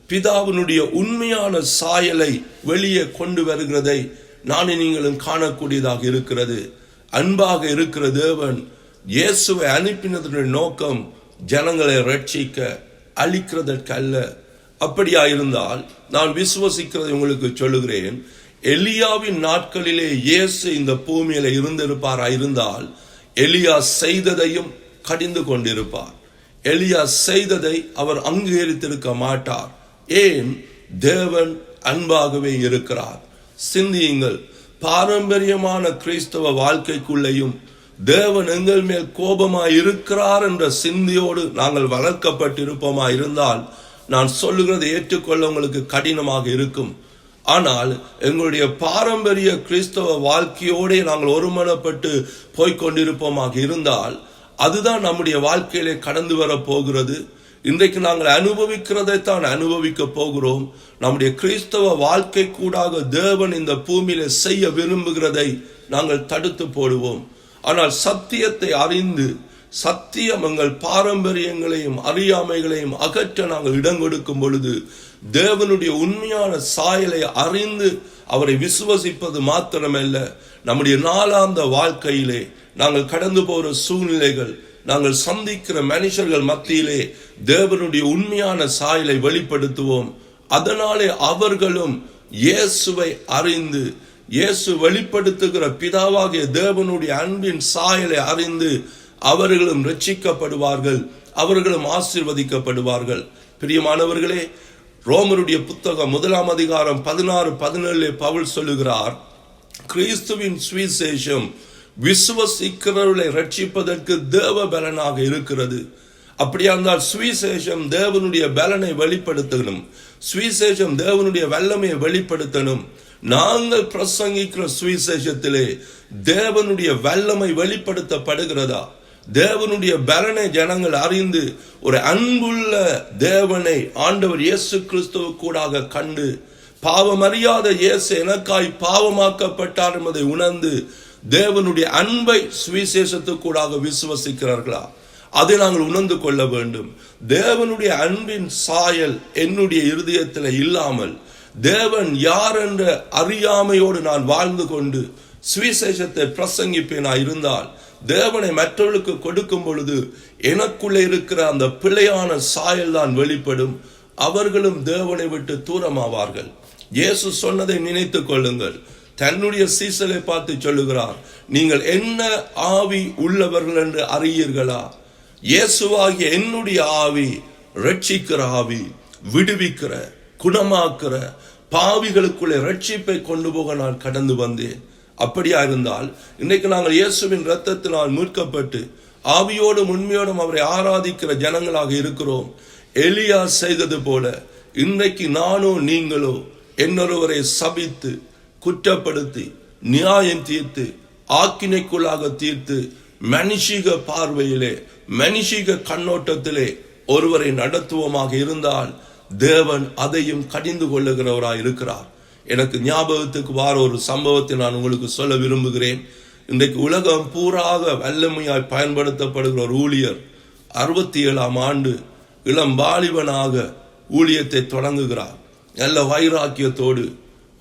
பிதாவினுடைய உண்மையான சாயலை வெளியே கொண்டு வருகிறதை நான் நீங்களும் காணக்கூடியதாக இருக்கிறது. அன்பாக இருக்கிற தேவன் இயேசுவை அனுப்பினதுடைய நோக்கம் ஜனங்களை ரட்சிக்க, அழிக்கிறதற்கு அல்ல. அப்படியா இருந்தால் நான் விசுவசிக்கிறதை உங்களுக்கு சொல்லுகிறேன், எலியாவின் நாட்களிலே இயேசு இந்த பூமியில இருந்திருப்பாரா இருந்தால் எலியா செய்ததையும் கடிந்து கொண்டிருப்பார். எலியா செய்ததை அவர் அங்கீகரித்திருக்க மாட்டார். ஏன்? தேவன் அன்பாகவே இருக்கிறார். சிந்தியுங்கள், பாரம்பரியமான கிறிஸ்தவ வாழ்க்கைக்குள்ளேயும் தேவன் எங்கள் மேல் கோபமாய் இருக்கிறார் என்ற சிந்தியோடு நாங்கள் வளர்க்கப்பட்டிருப்போமா இருந்தால் நான் சொல்லுகிறதை ஏற்றுக்கொள்ள உங்களுக்கு கடினமாக இருக்கும். ஆனால் எங்களுடைய பாரம்பரிய கிறிஸ்தவ வாழ்க்கையோட நாங்கள் ஒருமனப்பட்டு போய்கொண்டிருப்போமாக இருந்தால் அதுதான் நம்முடைய வாழ்க்கையிலே கடந்து வர போகிறது. இன்றைக்கு நாங்கள் அனுபவிக்கிறதைத்தான் அனுபவிக்க போகிறோம். நம்முடைய கிறிஸ்தவ வாழ்க்கை கூடாக தேவன் இந்த பூமியில செய்ய விரும்புகிறதை நாங்கள் தடுத்து போடுவோம். ஆனால் சத்தியத்தை அறிந்து, சத்தியம் எங்கள் பாரம்பரியங்களையும் அறியாமைகளையும் அகற்ற நாங்கள் இடம் கொடுக்கும் பொழுது தேவனுடைய உண்மையான சாயலை அறிந்து அவரை விசுவசிப்பது மாத்திரமல்ல, நம்முடைய நாளாந்த வாழ்க்கையிலே நாங்கள் கடந்து போகிற சூழ்நிலைகள், நாங்கள் சந்திக்கிற மனுஷர்கள் மத்தியிலே தேவனுடைய உண்மையான சாயலை வெளிப்படுத்துவோம். அதனாலே அவர்களும் இயேசுவை அறிந்து, இயேசு வெளிப்படுத்துகிற பிதாவாகிய தேவனுடைய அன்பின் சாயலை அறிந்து அவர்களும் ரட்சிக்கப்படுவார்கள், அவர்களும் ஆசீர்வதிக்கப்படுவார்கள். பிரியமானவர்களே, ரோமருடைய புத்தகம் 1ஆம் அதிகாரம் 16-17 பவுல் சொல்லுகிறார், கிறிஸ்துவின் சுவிசேஷம் விசுவசிக்கிறவர்களை ரட்சிப்பதற்கு தேவ பலனாக இருக்கிறது. அப்படியா இருந்தால் சுவிசேஷம் தேவனுடைய பலனை வெளிப்படுத்தணும், சுவிசேஷம் தேவனுடைய வல்லமையை வெளிப்படுத்தணும். நாங்கள் பிரசங்கிக்கிற சுவிசேஷத்திலே தேவனுடைய வல்லமை வெளிப்படுத்தப்படுகிறதா? தேவனுடைய பலனை ஜனங்கள் அறிந்து ஒரு அன்புள்ள தேவனை ஆண்டவர் இயேசு கிறிஸ்துவ கூடாக கண்டு பாவமறியாத இயேசு எனக்காய் பாவமாக்கப்பட்டார் என்பதை உணர்ந்து தேவனுடைய அன்பை சுவிசேஷத்துக்கூடாக விசுவசிக்கிறார்களா? அதை நாங்கள் உணர்ந்து கொள்ள வேண்டும். தேவனுடைய அன்பின் சாயல் என்னுடைய இருதயத்தில் இல்லாமல் தேவன் யார் என்ற அறியாமையோடு நான் வாழ்ந்து கொண்டு சுவிசேஷத்தை பிரசங்கிப்பேனா இருந்தால் தேவனை மற்றவர்களுக்கு கொடுக்கும் பொழுது எனக்குள்ளே இருக்கிற அந்த பிழையான சாயல் தான் வெளிப்படும். அவர்களும் தேவனை விட்டு தூரமாவார்கள். இயேசு சொன்னதை நினைத்துக் கொள்ளுங்கள். தன்னுடைய சீசலை பார்த்து சொல்லுகிறார், நீங்கள் என்ன ஆவி உள்ளவர்கள் என்று அறியீர்களா? இயேசுவாகிய என்னுடைய ஆவி ரட்சிக்கிற ஆவி, விடுவிக்கிற, குணமாக்குற, பாவிகளுக்குள்ளே ரட்சிப்பை கொண்டு போக நான் கடந்து வந்தேன். அப்படியா இருந்தால் இன்றைக்கு நாங்கள் இயேசுவின் இரத்தத்தினால் மீட்கப்பட்டு ஆவியோடும் உண்மையோடும் அவரை ஆராதிக்கிற ஜனங்களாக இருக்கிறோம். எலியா செய்தது போல இன்றைக்கு நானோ நீங்களோ இன்னொருவரை சபித்து குற்றப்படுத்தி நியாயம் தீர்த்து ஆக்கினைக்குள்ளாக தீர்த்து மனுஷிக பார்வையிலே மனுஷிக கண்ணோட்டத்திலே ஒருவரை நடத்துவோமாக இருந்தால் தேவன் அதையும் கடிந்து கொள்ளுகிறவராய் இருக்கிறார். எனக்கு ஞாபகத்துக்கு வார ஒரு சம்பவத்தை நான் உங்களுக்கு சொல்ல விரும்புகிறேன். இன்றைக்கு உலகம் பூராக வல்லமையாய் பயன்படுத்தப்படுகிற ஒரு ஊழியர் 67ஆம் ஆண்டு இளம் வாலிபனாக ஊழியத்தை தொடங்குகிறார். நல்ல வைராக்கியத்தோடு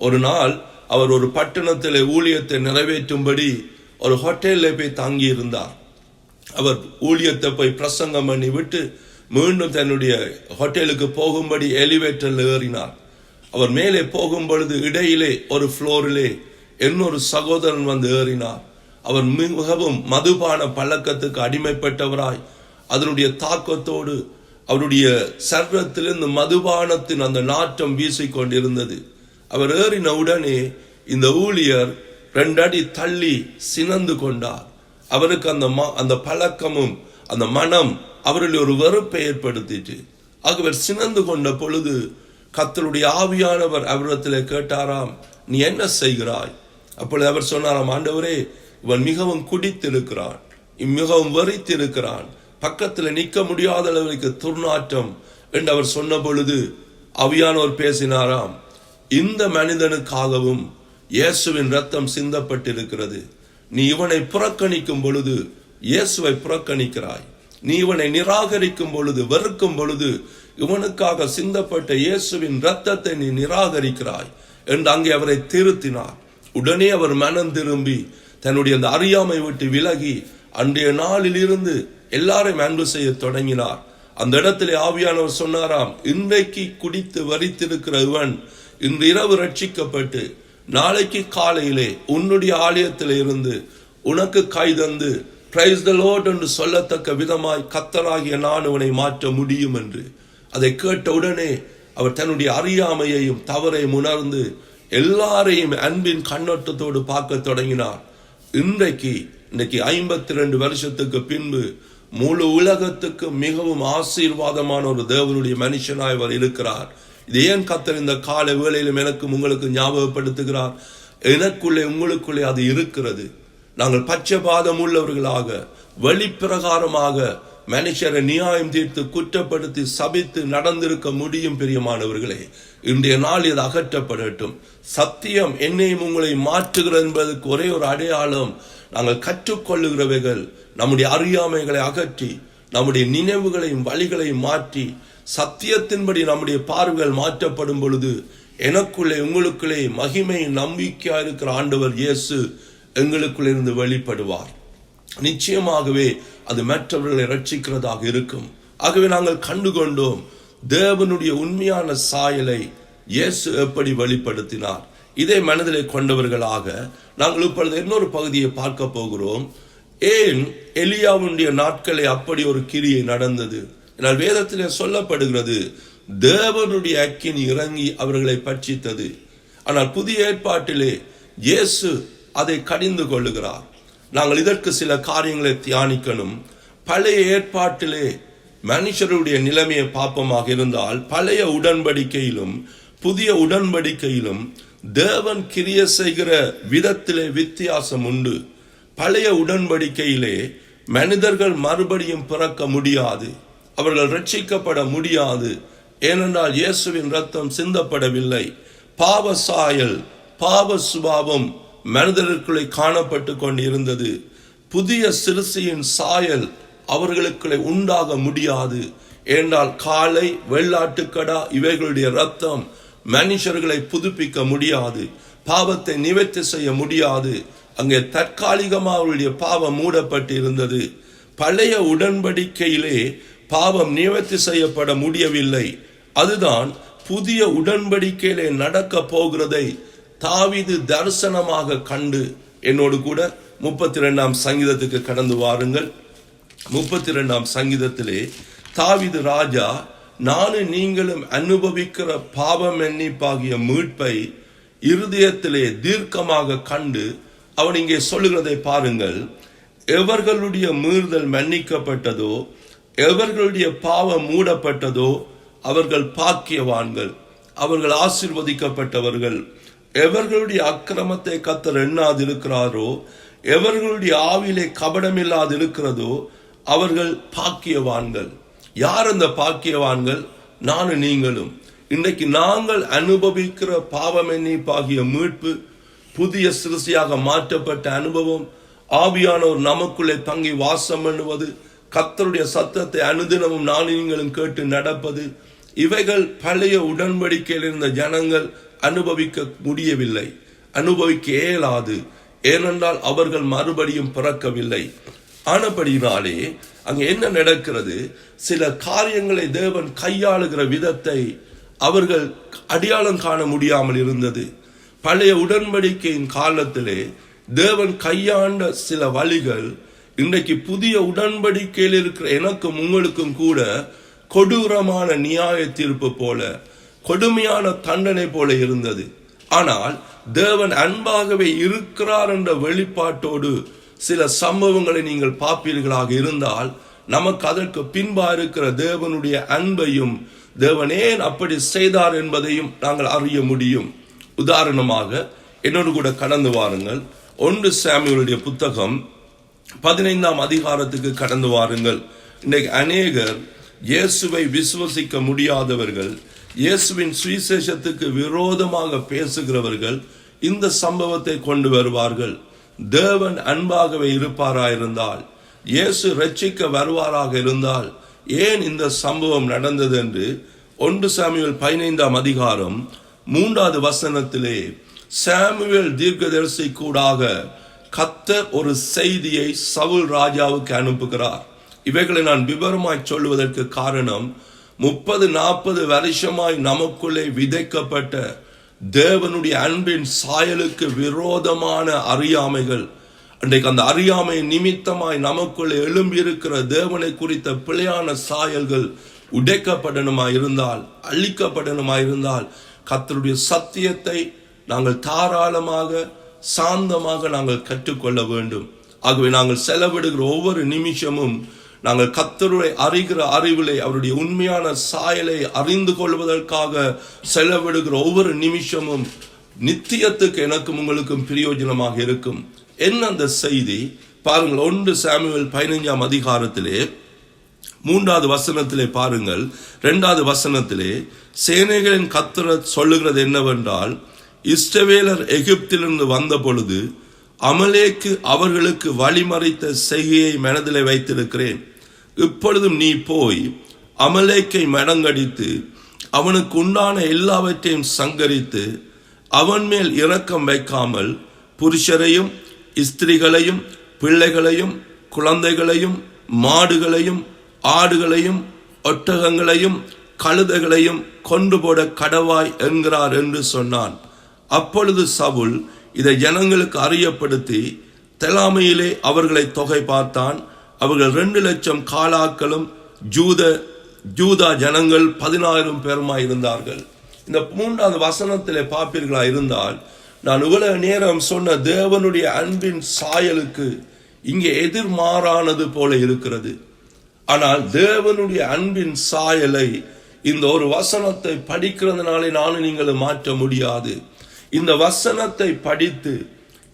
ஒரு நாள் அவர் ஒரு பட்டணத்தில் ஊழியத்தை நிறைவேற்றும்படி ஒரு ஹோட்டலில் போய் தங்கி இருந்தார். அவர் ஊழியத்தை போய் பிரசங்கம் பண்ணி விட்டு மீண்டும் தன்னுடைய ஹோட்டலுக்கு போகும்படி எலிவேட்டரில் ஏறினார். அவர் மேலே போகும் பொழுது இடையிலே ஒரு ஃப்ளோரிலே இன்னொரு சகோதரன் வந்து ஏறினார். அவர் மிகவும் மதுபான பழக்கத்துக்கு அடிமைப்பட்டவராய் அதனுடைய தாக்கத்தோடு அவருடைய சர்வத்திலிருந்து மதுபானத்தின் அந்த நாற்றம் வீசிக்கொண்டிருந்தது. அவர் ஏறின உடனே இந்த ஊழியர் 2 அடி தள்ளி சினந்து கொண்டார். அவருக்கு அந்த பழக்கமும் அந்த மனம் அவரில் ஒரு வெறுப்பை ஏற்படுத்திட்டு அவர் சினந்து கொண்ட பொழுது கர்த்தருடைய ஆவியானவர் அவரிடத்தில் கேட்டாராம், நீ என்ன செய்கிறாய்? அப்பொழுது அவர் சொன்னாராம், ஆண்டவரே, இவன் மிகவும் குடித்திருக்கிறான், மிகவும் வெறித்திருக்கிறான், பக்கத்தில் நிற்க முடியாத அளவுக்கு துர்நாற்றம் என்று அவர் சொன்ன பொழுது ஆவியானவர் பேசினாராம், இந்த மனிதனுக்காகவும் இயேசுவின் ரத்தம் சிந்தப்பட்டிருக்கிறது. நீ இவனை புறக்கணிக்கும் பொழுது இயேசுவை புறக்கணிக்கிறாய். நீ இவனை நிராகரிக்கும் பொழுது, வெறுக்கும் பொழுது இவனுக்காக சிந்தப்பட்ட இயேசுவின் ரத்தத்தை நீ நிராகரிக்கிறாய் என்று அங்கே அவரை திருத்தினார். உடனே அவர் மனம் திரும்பி தன்னுடைய அந்த அறியாமை விட்டு விலகி அன்றைய நாளில் இருந்து எல்லாரையும் அன்பு செய்ய தொடங்கினார். அந்த இடத்திலே ஆவியானவர் சொன்னாராம், இன்றைக்கு குடித்து வரித்திருக்கிற இவன் இன்று இரவு ரட்சிக்கப்பட்டு நாளைக்கு காலையிலே உன்னுடைய ஆலயத்தில் இருந்து உனக்கு கை தந்து பிரைஸ் தி லார்ட் என்று சொல்லத்தக்க விதமாய் கர்த்தராகிய நான் இவனை மாற்ற முடியும் என்று. அதை கேட்ட உடனே அவர் தன்னுடைய அறியாமையையும் தவறையும் உணர்ந்து எல்லாரையும் அன்பின் கண்ணோட்டத்தோடு பார்க்க தொடங்கினார். இன்றைக்கு 52 வருஷத்துக்கு பின்பு முழு உலகத்துக்கு மிகவும் ஆசீர்வாதமான ஒரு தேவனுடைய மனுஷனாய் அவர் இருக்கிறார். இது ஏன் கர்த்தர் இந்த கால வேளையிலும் எனக்கும் உங்களுக்கு ஞாபகப்படுத்துகிறார்? எனக்குள்ளே உங்களுக்குள்ளே அது இருக்கிறது. நாங்கள் பட்சபாதம் உள்ளவர்களாக வெளிப்பிரகாரமாக மனுஷரை நியாயம் தீர்த்து குற்றப்படுத்தி சபித்து நடந்திருக்க முடியும். பிரியமானவர்களே, இன்றைய நாள் இது அகற்றப்படட்டும். சத்தியம் என்னையும் உங்களை மாற்றுகிறது என்பதற்கு ஒரே ஒரு அடையாளம், நாங்கள் கற்றுக்கொள்ளுகிறவைகள் நம்முடைய அறியாமைகளை அகற்றி நம்முடைய நினைவுகளையும் வழிகளையும் மாற்றி சத்தியத்தின்படி நம்முடைய பார்வைகள் மாற்றப்படும் பொழுது எனக்குள்ளே உங்களுக்குள்ளே மகிமை நம்பிக்கையா இருக்கிற ஆண்டவர் இயேசு எங்களுக்குள்ளே இருந்து வெளிப்படுவார். நிச்சயமாகவே அது மற்றவர்களை ரட்சிக்கிறதாக இருக்கும். ஆகவே நாங்கள் கண்டுகொண்டோம் தேவனுடைய உண்மையான சாயலை இயேசு எப்படி வெளிப்படுத்தினார். இதை மனதிலே கொண்டவர்களாக நாங்கள் இப்பொழுது இன்னொரு பகுதியை பார்க்க போகிறோம். ஏன் எலியாவுடைய நாட்களே அப்படி ஒரு கிரியை நடந்தது? என்னால் வேதத்திலே சொல்லப்படுகிறது, தேவனுடைய அக்கினி இறங்கி அவர்களை பட்சித்தது. ஆனால் புதிய ஏற்பாட்டிலே இயேசு அதை கடிந்து கொள்ளுகிறார். நாங்கள் இதற்கு சில காரியங்களை தியானிக்கணும். பழைய ஏற்பாட்டிலே மனுஷருடைய நிலைமையை பாப்பமாக இருந்தால் பழைய உடன்படிக்கையிலும் புதிய உடன்படிக்கையிலும் தேவன் கிரிய செய்கிற விதத்திலே வித்தியாசம் உண்டு. பழைய உடன்படிக்கையிலே மனிதர்கள் மறுபடியும் பிறக்க முடியாது, அவர்கள் ரட்சிக்கப்பட முடியாது. ஏனென்றால் இயேசுவின் ரத்தம் சிந்தப்படவில்லை. பாவ சாயல், பாவ சுபாவம் மனிதர்களுக்குள்ளே காணப்பட்டு கொண்டிருந்தது. புதிய சிறுசியின் சாயல் அவர்களுக்குள்ளே உண்டாக முடியாது. ஏனென்றால் காளை, வெள்ளாட்டுக்கடா இவைகளுடைய ரத்தம் மனுஷர்களை புதுப்பிக்க முடியாது, பாவத்தை நிவர்த்தி செய்ய முடியாது. அங்கே தற்காலிகமாக அவருடைய பாவம் மூடப்பட்டு இருந்தது. பழைய உடன்படிக்கையிலே பாவம் நிவர்த்தி செய்யப்பட முடியவில்லை. அதுதான் புதிய உடன்படிக்கையிலே நடக்க போகிறதை தாவீது தரிசனமாக கண்டு, என்னோடு கூட 32ஆம் சங்கீதத்துக்கு கடந்து வாருங்கள். 32ஆம் சங்கீதத்திலே தாவீது ராஜா, நானும் நீங்களும் அனுபவிக்கிற பாவம் மன்னிப்பாகிய மீட்பை இருதயத்திலே தீர்க்கமாக கண்டு அவன் இங்கே சொல்லுகிறதை பாருங்கள். எவர்களுடைய மீறுதல் மன்னிக்கப்பட்டதோ, எவர்களுடைய பாவம் மூடப்பட்டதோ அவர்கள் பாக்கியவான்கள், அவர்கள் ஆசீர்வதிக்கப்பட்டவர்கள். எவர்களுடைய அக்கிரமத்தை கர்த்தர் எண்ணாதிருக்கிறாரோ, எவர்களுடைய ஆவிலே கபடமில்லாது இருக்கிறதோ அவர்கள் பாக்கியவான்கள். யார் அந்த பாக்கியவான்கள்? நானும் நீங்களும். இன்றைக்கு நாங்கள் அனுபவிக்கிற பாவ மன்னிப்பாகிய மீட்பு, புதிய சிறுசியாக மாற்றப்பட்ட அனுபவம், ஆவியானவர் நமக்குள்ளே தங்கி வாசம் பண்ணுவது, கர்த்தருடைய சத்தத்தை அனுதினமும் நானும் நீங்களும் கேட்டு நடப்பது, இவைகள் பழைய உடன்படிக்கையில் இருந்த ஜனங்கள் அனுபவிக்க முடியவில்லை, அனுபவிக்க இயலாது. ஏனென்றால் அவர்கள் மறுபடியும் பிறக்கவில்லை. ஆனபடினாலே அங்கே என்ன நடக்கிறது? சில காரியங்களை தேவன் கையாளுகிற விதத்தை அவர்கள் அடையாளம் காண முடியாமல் இருந்தது. பழைய உடன்படிக்கையின் காலத்திலே தேவன் கையாண்ட சில வழிகள் இன்றைக்கு புதிய உடன்படிக்கையில் இருக்கிற எனக்கும் உங்களுக்கும் கூட கொடூரமான நியாய தீர்ப்பு போல, கொடுமையான தண்டனை போல இருந்தது. ஆனால் தேவன் அன்பாகவே இருக்கிறார் என்ற வெளிப்பாட்டோடு சில சம்பவங்களை நீங்கள் பார்ப்பீர்களாக இருந்தால் நமக்கு அதற்கு பின்பா இருக்கிற தேவனுடைய அன்பையும், தேவன் ஏன் அப்படி செய்தார் என்பதையும் நாங்கள் அறிய முடியும். உதாரணமாக என்னோடு கூட கடந்து வாருங்கள். 1 சாமுவேலுடைய புத்தகம் 15ஆம் அதிகாரத்துக்கு கடந்து வாருங்கள். இன்றைக்கு அநேகர் இயேசுவை விசுவசிக்க முடியாதவர்கள், இயேசுவின் சுவிசேஷத்துக்கு விரோதமாக பேசுகிறவர்கள் இந்த சம்பவத்தை கொண்டு வருவார்கள். தேவன் அன்பாகவே இருப்பாராயிருந்தால், இயேசு ரட்சிக்க வருவாராக இருந்தால் ஏன் இந்த சம்பவம் நடந்தது என்று 1 சாமுவேல் 15ஆம் அதிகாரம் 3வது வசனத்திலே சாமுவேல் தீர்க்கதரிசி கூடாக கர்த்தர் ஒரு செய்தியை சவுல் ராஜாவுக்கு அனுப்புகிறார். இவைகளை நான் விவரமாய் சொல்லுவதற்கு காரணம், 30-40 வருஷமாய் நமக்குள்ளே விதைக்கப்பட்ட தேவனுடைய அன்பின் சாயலுக்கு விரோதமான அறியாமைகள், அன்றைக்கு அந்த அறியாமை நிமித்தமாய் நமக்குள்ளே எழும்பியிருக்கிற தேவனை குறித்த பிழையான சாயல்கள் உடைக்கப்படணுமாயிருந்தால், அழிக்கப்படணுமாயிருந்தால் கர்த்தருடைய சத்தியத்தை நாங்கள் தாராளமாக சாந்தமாக நாங்கள் கற்றுக்கொள்ள வேண்டும். ஆகவே நாங்கள் செலவிடுகிற ஒவ்வொரு நிமிஷமும் நாங்கள் கர்த்தரை அறிகிற அறிவிலை, அவருடைய உண்மையான சாயலை அறிந்து கொள்வதற்காக செலவிடுகிற ஒவ்வொரு நிமிஷமும் நித்தியத்துக்கு எனக்கும் உங்களுக்கும் பிரயோஜனமாக இருக்கும். என்ன அந்த செய்தி பாருங்கள். 1 சாமுவேல் 15ஆம் அதிகாரத்திலே 3வது வசனத்திலே பாருங்கள். 2வது வசனத்திலே சேனைகளின் கர்த்தர் சொல்லுகிறது என்னவென்றால், இஸ்ரவேலர் எகிப்திலிருந்து வந்த பொழுது அமலேக்கு அவர்களுக்கு வழிமறைத்த செய்கையை மனதிலே வைத்திருக்கிறேன். இப்பொழுதும் நீ போய் அமலேக்கை மடங்கடித்து அவனுக்கு உண்டான எல்லாவற்றையும் சங்கரித்து அவன் மேல் இரக்கம் வைக்காமல் புருஷரையும் ஸ்திரீகளையும் பிள்ளைகளையும் குழந்தைகளையும் மாடுகளையும் ஆடுகளையும் ஒட்டகங்களையும் கழுதைகளையும் கொண்டு போட கடவாய் என்கிறார் என்று சொன்னான். அப்பொழுது சவுல் இதை ஜனங்களுக்கு அறியப்படுத்தி தெலாமையிலே அவர்களை தொகை பார்த்தான். அவர்கள் 2 லட்சம் காலாக்களும் ஜூதா ஜனங்கள் 16,000 பேருமாய் இருந்தார்கள். இந்த 3வது வசனத்திலே பார்ப்பீர்களா இருந்தால், நான் இவ்வளவு நேரம் சொன்ன தேவனுடைய அன்பின் சாயலுக்கு இங்கே எதிர்மாறானது போல இருக்கிறது. ஆனால் தேவனுடைய அன்பின் சாயலை இந்த ஒரு வசனத்தை படிக்கிறதுனாலே நானும் நீங்களும் மாற்ற முடியாது. இந்த வசனத்தை படித்து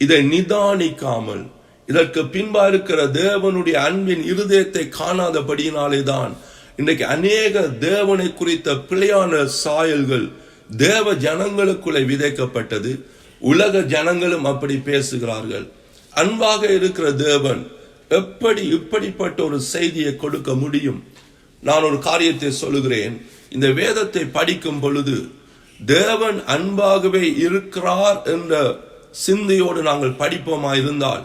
இதை நிதானிக்காமல் இதற்கு பின்பா இருக்கிற தேவனுடைய அன்பின் இருதயத்தை காணாதபடியினாலே தான் இன்றைக்கு அநேக தேவனை குறித்த பிழையான சாயல்கள் தேவ ஜனங்களுக்குள்ளே விதைக்கப்பட்டது. உலக ஜனங்களும் அப்படி பேசுகிறார்கள். அன்பாக இருக்கிற தேவன் எப்படி இப்படிப்பட்ட ஒரு செய்தியை கொடுக்க முடியும்? நான் ஒரு காரியத்தை சொல்லுகிறேன். இந்த வேதத்தை படிக்கும் பொழுது தேவன் அன்பாகவே இருக்கிறார் என்ற சிந்தையோடு நாங்கள் படிப்போமா இருந்தால்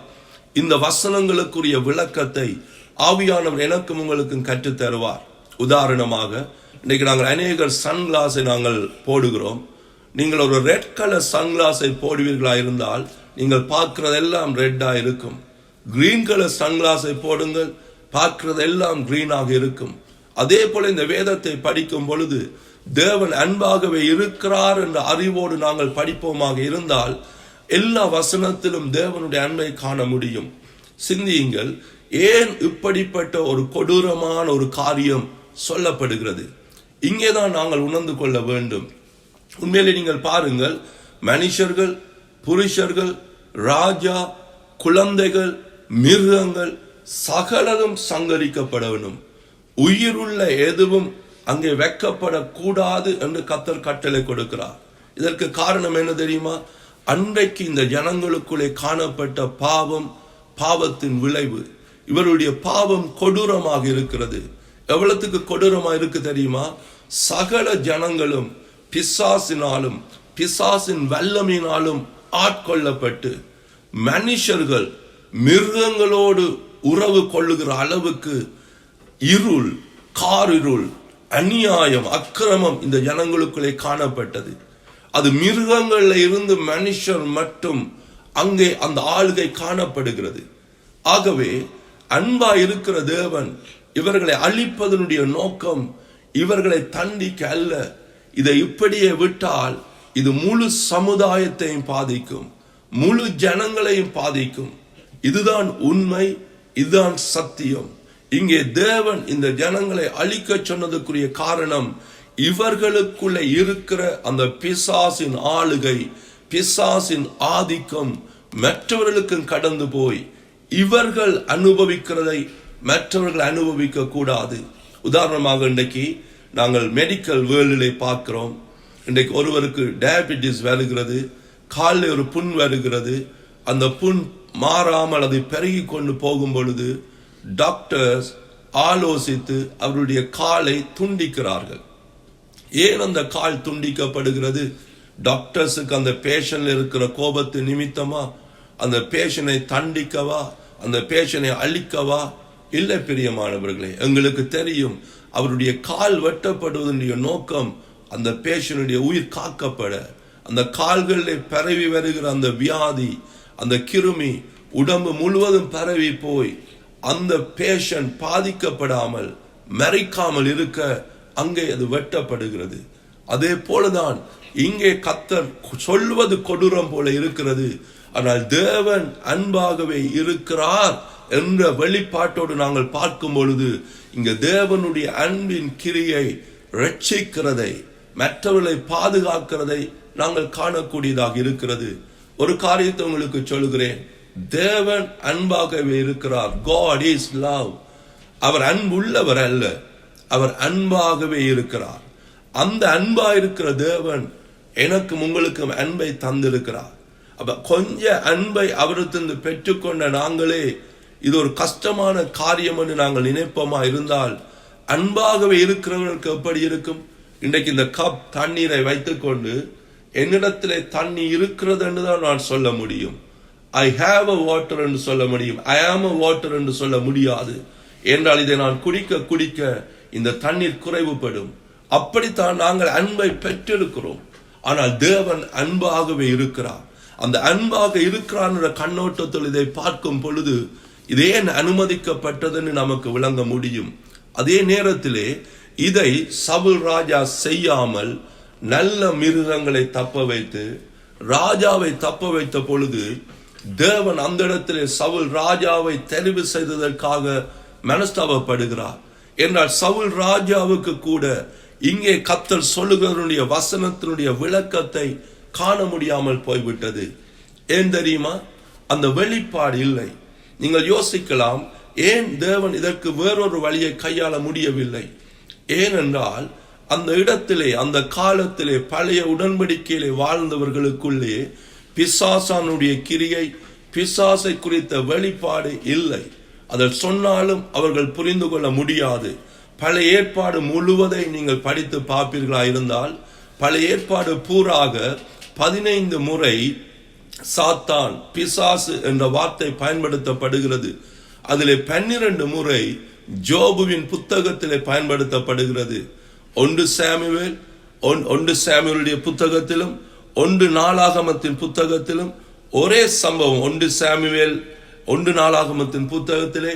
இந்த வசனங்களுக்குரிய விளக்கத்தை ஆவியானவர் எனக்கும் உங்களுக்கும் கற்றுத் தருவார். உதாரணமாக, இன்னைக்கு நாங்கள் அநேகர் சன்கிளாஸை நாங்கள் போடுகிறோம். நீங்கள் ஒரு ரெட் கலர் சன்கிளாஸை போடுவீர்களா இருந்தால் நீங்கள் பார்க்கிறதெல்லாம் ரெட்டா இருக்கும். கிரீன் கலர் சன்கிளாஸை போடுங்கள், பார்க்கிறதெல்லாம் கிரீனாக இருக்கும். அதே போல இந்த வேதத்தை படிக்கும் பொழுது தேவன் அன்பாகவே இருக்கிறார் என்ற அறிவோடு நாங்கள் படிப்போமாக இருந்தால் எல்லா வசனத்திலும் தேவனுடைய அன்பை காண முடியும். சிந்தியுங்கள், ஏன் இப்படிப்பட்ட ஒரு கொடூரமான ஒரு காரியம் சொல்லப்படுகிறது? இங்கேதான் நாங்கள் உணர்ந்து கொள்ள வேண்டும். உண்மையிலே நீங்கள் பாருங்கள், மனுஷர்கள், புருஷர்கள், ராஜா, குழந்தைகள், மிருகங்கள் சகலதும் சங்கரிக்கப்பட வேண்டும். உயிருள்ள எதுவும் அங்கே வைக்கப்படக்கூடாது என்று கர்த்தர் கட்டளை கொடுக்கிறார். இதற்கு காரணம் என்ன தெரியுமா? அன்றைக்கு இந்த ஜனங்களுக்குள்ளே காணப்பட்ட பாவம், பாவத்தின் விளைவு. இவருடைய பாவம் கொடூரமாக இருக்கிறது. எவ்வளவுக்கு கொடூரமாக இருக்கு தெரியுமா? சகல ஜனங்களும் பிசாசினாலும் பிசாசின் வல்லமையினாலும் ஆட்கொள்ளப்பட்டு மனுஷர்கள் மிருகங்களோடு உறவு கொள்ளுகிற அளவுக்கு இருள், காரிருள், அநியாயம், அக்கிரமம் இந்த ஜனங்களுக்குள்ளே காணப்பட்டது. அது மிருகங்கள்ல இருந்து மனுஷர் மட்டும் அங்கே அந்த ஆளுகை காணப்படுகிறது. ஆகவே அன்பா இருக்கிற தேவன் இவர்களை அழிப்பதனுடைய நோக்கம் இவர்களை தண்டிக்க அல்ல. இதை இப்படியே விட்டால் இது முழு சமுதாயத்தையும் பாதிக்கும், முழு ஜனங்களையும் பாதிக்கும். இதுதான் உண்மை, இதுதான் சத்தியம். இங்கே தேவன் இந்த ஜனங்களை அழிக்க சொன்னதுக்குரிய காரணம் இவர்களுக்குள்ள இருக்கிற அந்த பிசாசின் ஆளுகை, பிசாசின் ஆதிக்கம் மற்றவர்களுக்கும் கடந்து போய் இவர்கள் அனுபவிக்கிறதை மற்றவர்கள் அனுபவிக்க கூடாது. உதாரணமாக இன்றைக்கு நாங்கள் மெடிக்கல் வேர்ல்டிலே பார்க்கிறோம். இன்றைக்கு ஒருவருக்கு டயபிட்டிஸ் வருகிறது, காலில் ஒரு புண் வருகிறது. அந்த புண் மாறாமல் அதை பெருகி கொண்டு போகும் பொழுது டாக்டர்ஸ் ஆலோசித்து அவருடைய காலை துண்டிக்கிறார்கள். ஏன் அந்த கால் துண்டிக்கப்படுகிறது? டாக்டர்ஸுக்கு அந்த பேஷண்ட்ல இருக்கிற கோபத்து நிமித்தமா? அந்த பேஷனை தண்டிக்கவா? அந்த பேஷனை அழிக்கவா? இல்லை பிரியமானவர்களே, எங்களுக்கு தெரியும் அவருடைய கால் வெட்டப்படுவதனுடைய நோக்கம் அந்த பேஷனுடைய உயிர் காக்கப்பட. அந்த கால்களில் பரவி வருகிற அந்த வியாதி, அந்த கிருமி உடம்பு முழுவதும் பரவி போய் அந்த பேஷண்ட் பாதிக்கப்படாமல் மறைக்காமல் இருக்க அங்கே அது வெட்டப்படுகிறது. அதே போலதான் இங்கே கர்த்தர் சொல்வது கொடூரம் போல இருக்கிறது. ஆனால் தேவன் அன்பாகவே இருக்கிறார் என்ற வெளிப்பாட்டோடு நாங்கள் பார்க்கும் பொழுது இங்க தேவனுடைய அன்பின் கிரியை ரட்சிக்கிறதை, மற்றவர்களை பாதுகாக்கிறதை நாங்கள் காணக்கூடியதாக இருக்கிறது. ஒரு காரியத்தை உங்களுக்கு சொல்லுகிறேன், தேவன் அன்பாகவே இருக்கிறார். God is love. அவர் அன்புள்ளவர் அல்ல, அவர் அன்பாகவே இருக்கிறார். அந்த அன்பா இருக்கிற தேவன் எனக்கும் உங்களுக்கும் அன்பை தந்திருக்கிறார். அப்ப கொஞ்ச அன்பை அவரிடத்திலிருந்து பெற்றுக்கொண்ட நாங்களே இது ஒரு கஷ்டமான காரியம் என்று நாங்கள் நினைப்போமா இருந்தால் அன்பாகவே இருக்கிறவர்களுக்கு எப்படி இருக்கும்? இன்றைக்கு இந்த கப் தண்ணீரை வைத்துக்கொண்டு என்னிடத்திலே தண்ணி இருக்கிறது என்று தான் நான் சொல்ல முடியும். I have a water என்று சொல்ல முடியும். I am a water என்று சொல்ல முடியாது. என்றால் இதை நான் குடிக்க குடிக்க இந்த தண்ணீர் குறைவுபடும். அப்படித்தான் நாங்கள் அன்பை பெற்றிருக்கிறோம். ஆனால் தேவன் அன்பாகவே இருக்கிறார். அந்த அன்பாக இருக்கிறார் என்ற கண்ணோட்டத்தில் இதை பார்க்கும் பொழுது இதே அனுமதிக்கப்பட்டதுன்னு நமக்கு விளங்க முடியும். அதே நேரத்திலே இதை சவுல் ராஜா செய்யாமல் நல்ல மிருகங்களை தப்ப வைத்து ராஜாவை தப்ப வைத்த பொழுது தேவன் அந்த இடத்திலே சவுல் ராஜாவை தெரிவு செய்ததற்காக மனஸ்தாபப்படுகிறார். என்றால் சவுல் ராஜாவுக்கு கூட இங்கே கர்த்தர் சொல்லுகிறவருடைய வசனத்தினுடைய விளக்கத்தை காண முடியாமல் போய்விட்டது. ஏன் தெரியுமா? அந்த வெளிப்பாடு இல்லை. நீங்கள் யோசிக்கலாம், ஏன் தேவன் இதற்கு வேறொரு வழியை கையாள முடியவில்லை? ஏனென்றால் அந்த இடத்திலே, அந்த காலத்திலே, பழைய உடன்படிக்கையிலே வாழ்ந்தவர்களுக்குள்ளே பிசாசானுடைய கிரியை, பிசாசை குறித்த வெளிப்பாடு இல்லை. அதை சொன்னாலும் அவர்கள் புரிந்து கொள்ள முடியாது. பழைய ஏற்பாடு முழுவதை நீங்கள் படித்து பார்ப்பீர்களா இருந்தால், பழைய ஏற்பாடு பூராக 15 முறை சாத்தான், பிசாசு என்ற வார்த்தை பயன்படுத்தப்படுகிறது. அதிலே 12 முறை ஜோபுவின் புத்தகத்திலே பயன்படுத்தப்படுகிறது. 1 சாமுவேலுடைய புத்தகத்திலும் 1 நாளாகமத்தின் புத்தகத்திலும் ஒரே சம்பவம். 1 நாளாகமத்தின் புத்தகத்திலே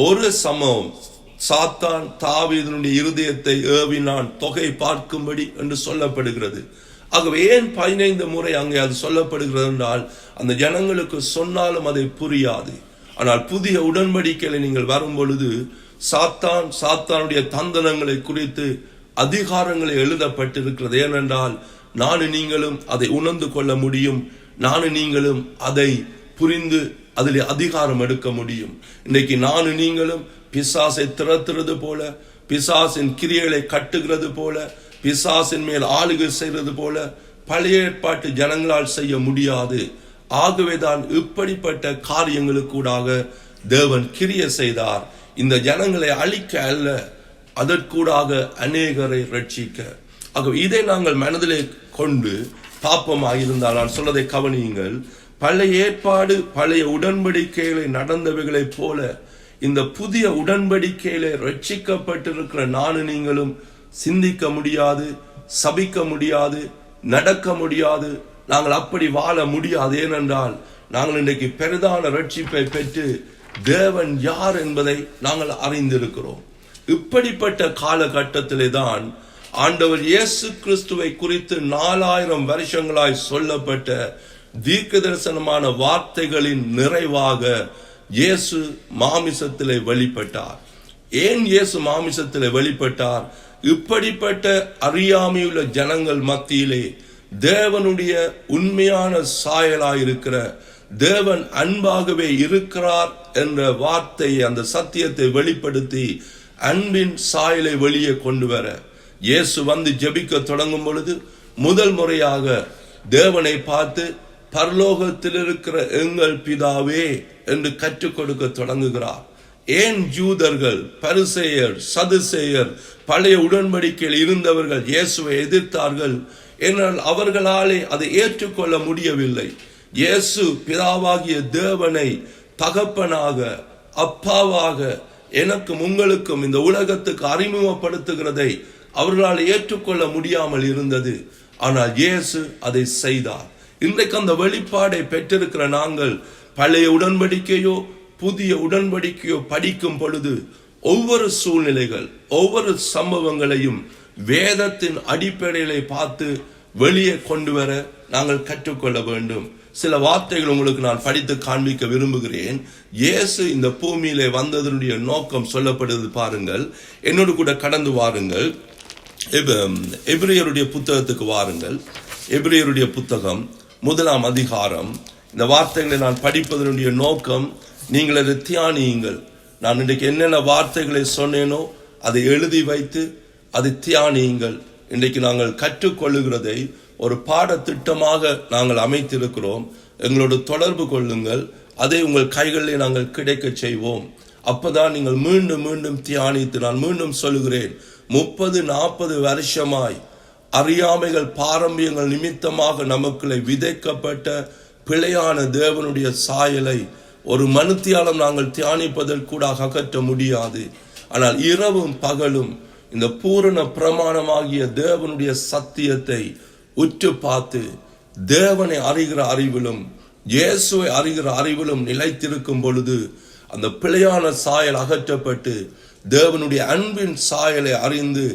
ஒரு சம்பவம், சாத்தான் தாவீதினுடைய இருதயத்தை ஏவினான் தொகை பார்க்கும்படி என்று சொல்லப்படுகிறது. ஆகவே ஏன் 15 முறை அங்கே அது சொல்லப்படுகிறது என்றால், அந்த ஜனங்களுக்கு சொன்னாலும் அதை புரியாது. ஆனால் புதிய உடன்படிக்கையில நீங்கள் வரும் பொழுது சாத்தானுடைய தந்தனங்களை குறித்து அதிகாரங்களை எழுதப்பட்டிருக்கிறது. ஏனென்றால் நானும் நீங்களும் அதை உணர்ந்து கொள்ள முடியும். நானும் நீங்களும் அதை புரிந்து அதில் அதிகாரம் எடுக்க முடியும். இன்றைக்கு நானும் நீங்களும் பிசாசை திறத்துறது போல, பிசாசின் கிரியைகளை கட்டுகிறது போல, பிசாசின் மேல் ஆளுகை செய்வது போல பழைய ஏற்பாட்டு ஜனங்களால் செய்ய முடியாது. ஆகவேதான் இப்படிப்பட்ட காரியங்களுக்கூடாக தேவன் கிரியை செய்தார். இந்த ஜனங்களை அழிக்க அல்ல, அதற்கூடாக அநேகரை ரட்சிக்க. ஆகவே இதை நாங்கள் மனதிலே கொண்டு பாப்பமாக இருந்தால், நான் சொல்வதை கவனியுங்கள், பழைய ஏற்பாடு பழைய உடன்படிக்கைகளை நடந்தவைகளைப் போல இந்த புதிய உடன்படிக்கையில ரட்சிக்கப்பட்டிருக்கிற நானும் நீங்களும் சிந்திக்க முடியாது, சபிக்க முடியாது, நடக்க முடியாது. நாங்கள் அப்படி வாழ முடியாது. ஏனென்றால் நாங்கள் இன்றைக்கு பெரிதான ரட்சிப்பை பெற்று தேவன் யார் என்பதை நாங்கள் அறிந்திருக்கிறோம். இப்படிப்பட்ட காலகட்டத்திலே தான் ஆண்டவர் இயேசு கிறிஸ்துவை குறித்து 4000 வருஷங்களாய் சொல்லப்பட்ட தீர்க்க தரிசனமான வார்த்தைகளின் நிறைவாக இயேசு மாமிசத்திலே வெளிப்பட்டார். ஏன் இயேசு மாமிசத்திலே வெளிப்பட்டார்? இப்படிப்பட்ட அறியாமையுள்ள ஜனங்கள் மத்தியிலே தேவனுடைய உண்மையான சாயலாயிருக்கிற தேவன் அன்பாகவே இருக்கிறார் என்ற வார்த்தையை, அந்த சத்தியத்தை வெளிப்படுத்தி அன்பின் சாயலை வெளியே கொண்டு வர இயேசு வந்து ஜெபிக்க தொடங்கும் பொழுது முதல் முறையாக தேவனை பார்த்து பரலோகத்தில் இருக்கிற எங்கள் பிதாவே என்று கற்றுக் கொடுக்க தொடங்குகிறார். ஏன் யூதர்கள், பரிசேயர், சதுசேயர், பழைய உடன்படிக்கையில் இருந்தவர்கள் இயேசுவை எதிர்த்தார்கள்? ஏனால் அவர்களாலே அதை ஏற்றுக்கொள்ள முடியவில்லை. இயேசு பிதாவாகிய தேவனை தகப்பனாக, அப்பாவாக, எனக்கும் உங்களுக்கும் இந்த உலகத்துக்கு அறிமுகப்படுத்துகிறதை அவர்களால் ஏற்றுக்கொள்ள முடியாமல் இருந்தது. ஆனால் இயேசு அதை செய்தார். இன்றைக்கு அந்த வெளிப்பாடை பெற்றிருக்கிற நாங்கள் பழைய உடன்படிக்கையோ புதிய உடன்படிக்கையோ படிக்கும் பொழுது ஒவ்வொரு சூழ்நிலைகள், ஒவ்வொரு சம்பவங்களையும் வேதத்தின் அடிப்படையிலே பார்த்து வெளியே கொண்டு வர நாங்கள் கற்றுக்கொள்ள வேண்டும். சில வார்த்தைகள் உங்களுக்கு நான் படித்து காண்பிக்க விரும்புகிறேன். இயேசு இந்த பூமியிலே வந்ததனுடைய நோக்கம் சொல்லப்படுது பாருங்கள். என்னோடு கூட கடந்து வாருங்கள். எபிரேயருடைய புத்தகத்துக்கு வாருங்கள். எபிரேயருடைய புத்தகம் 1ஆம் அதிகாரம். இந்த வார்த்தைகளை நான் படிப்பதனுடைய நோக்கம், நீங்கள் அதை தியானியுங்கள். நான் இன்றைக்கு என்னென்ன வார்த்தைகளை சொன்னேனோ அதை எழுதி வைத்து அதை தியானியுங்கள். இன்றைக்கு நாங்கள் கற்றுக்கொள்ளுகிறதை ஒரு பாடத்திட்டமாக நாங்கள் அமைத்திருக்கிறோம். எங்களோடு தொடர்பு கொள்ளுங்கள். அதை உங்கள் கைகளிலே நாங்கள் கிடைக்க செய்வோம். அப்பதான் நீங்கள் மீண்டும் மீண்டும் தியானித்து, நான் மீண்டும் சொல்லுகிறேன், 30-40 வருஷமாய் அறியாமைகள், பாரம்பரியங்கள் நிமித்தமாக நமக்குள்ளே விதைக்கப்பட்ட பிழையான தேவனுடைய சாயலை ஒரு மனுத்தியாலம் நாங்கள் தியானிப்பதற்கூட அகற்ற முடியாது. ஆனால் இரவும் பகலும் இந்த பூரண பிரமாணமாகிய தேவனுடைய சத்தியத்தை உற்று பார்த்து தேவனை அறிகிற அறிவிலும் இயேசுவை அறிகிற அறிவிலும் நிலைத்திருக்கும் பொழுது அந்த பிழையான சாயல் அகற்றப்பட்டு தேவனுடைய அன்பின் சாயலை அறிந்து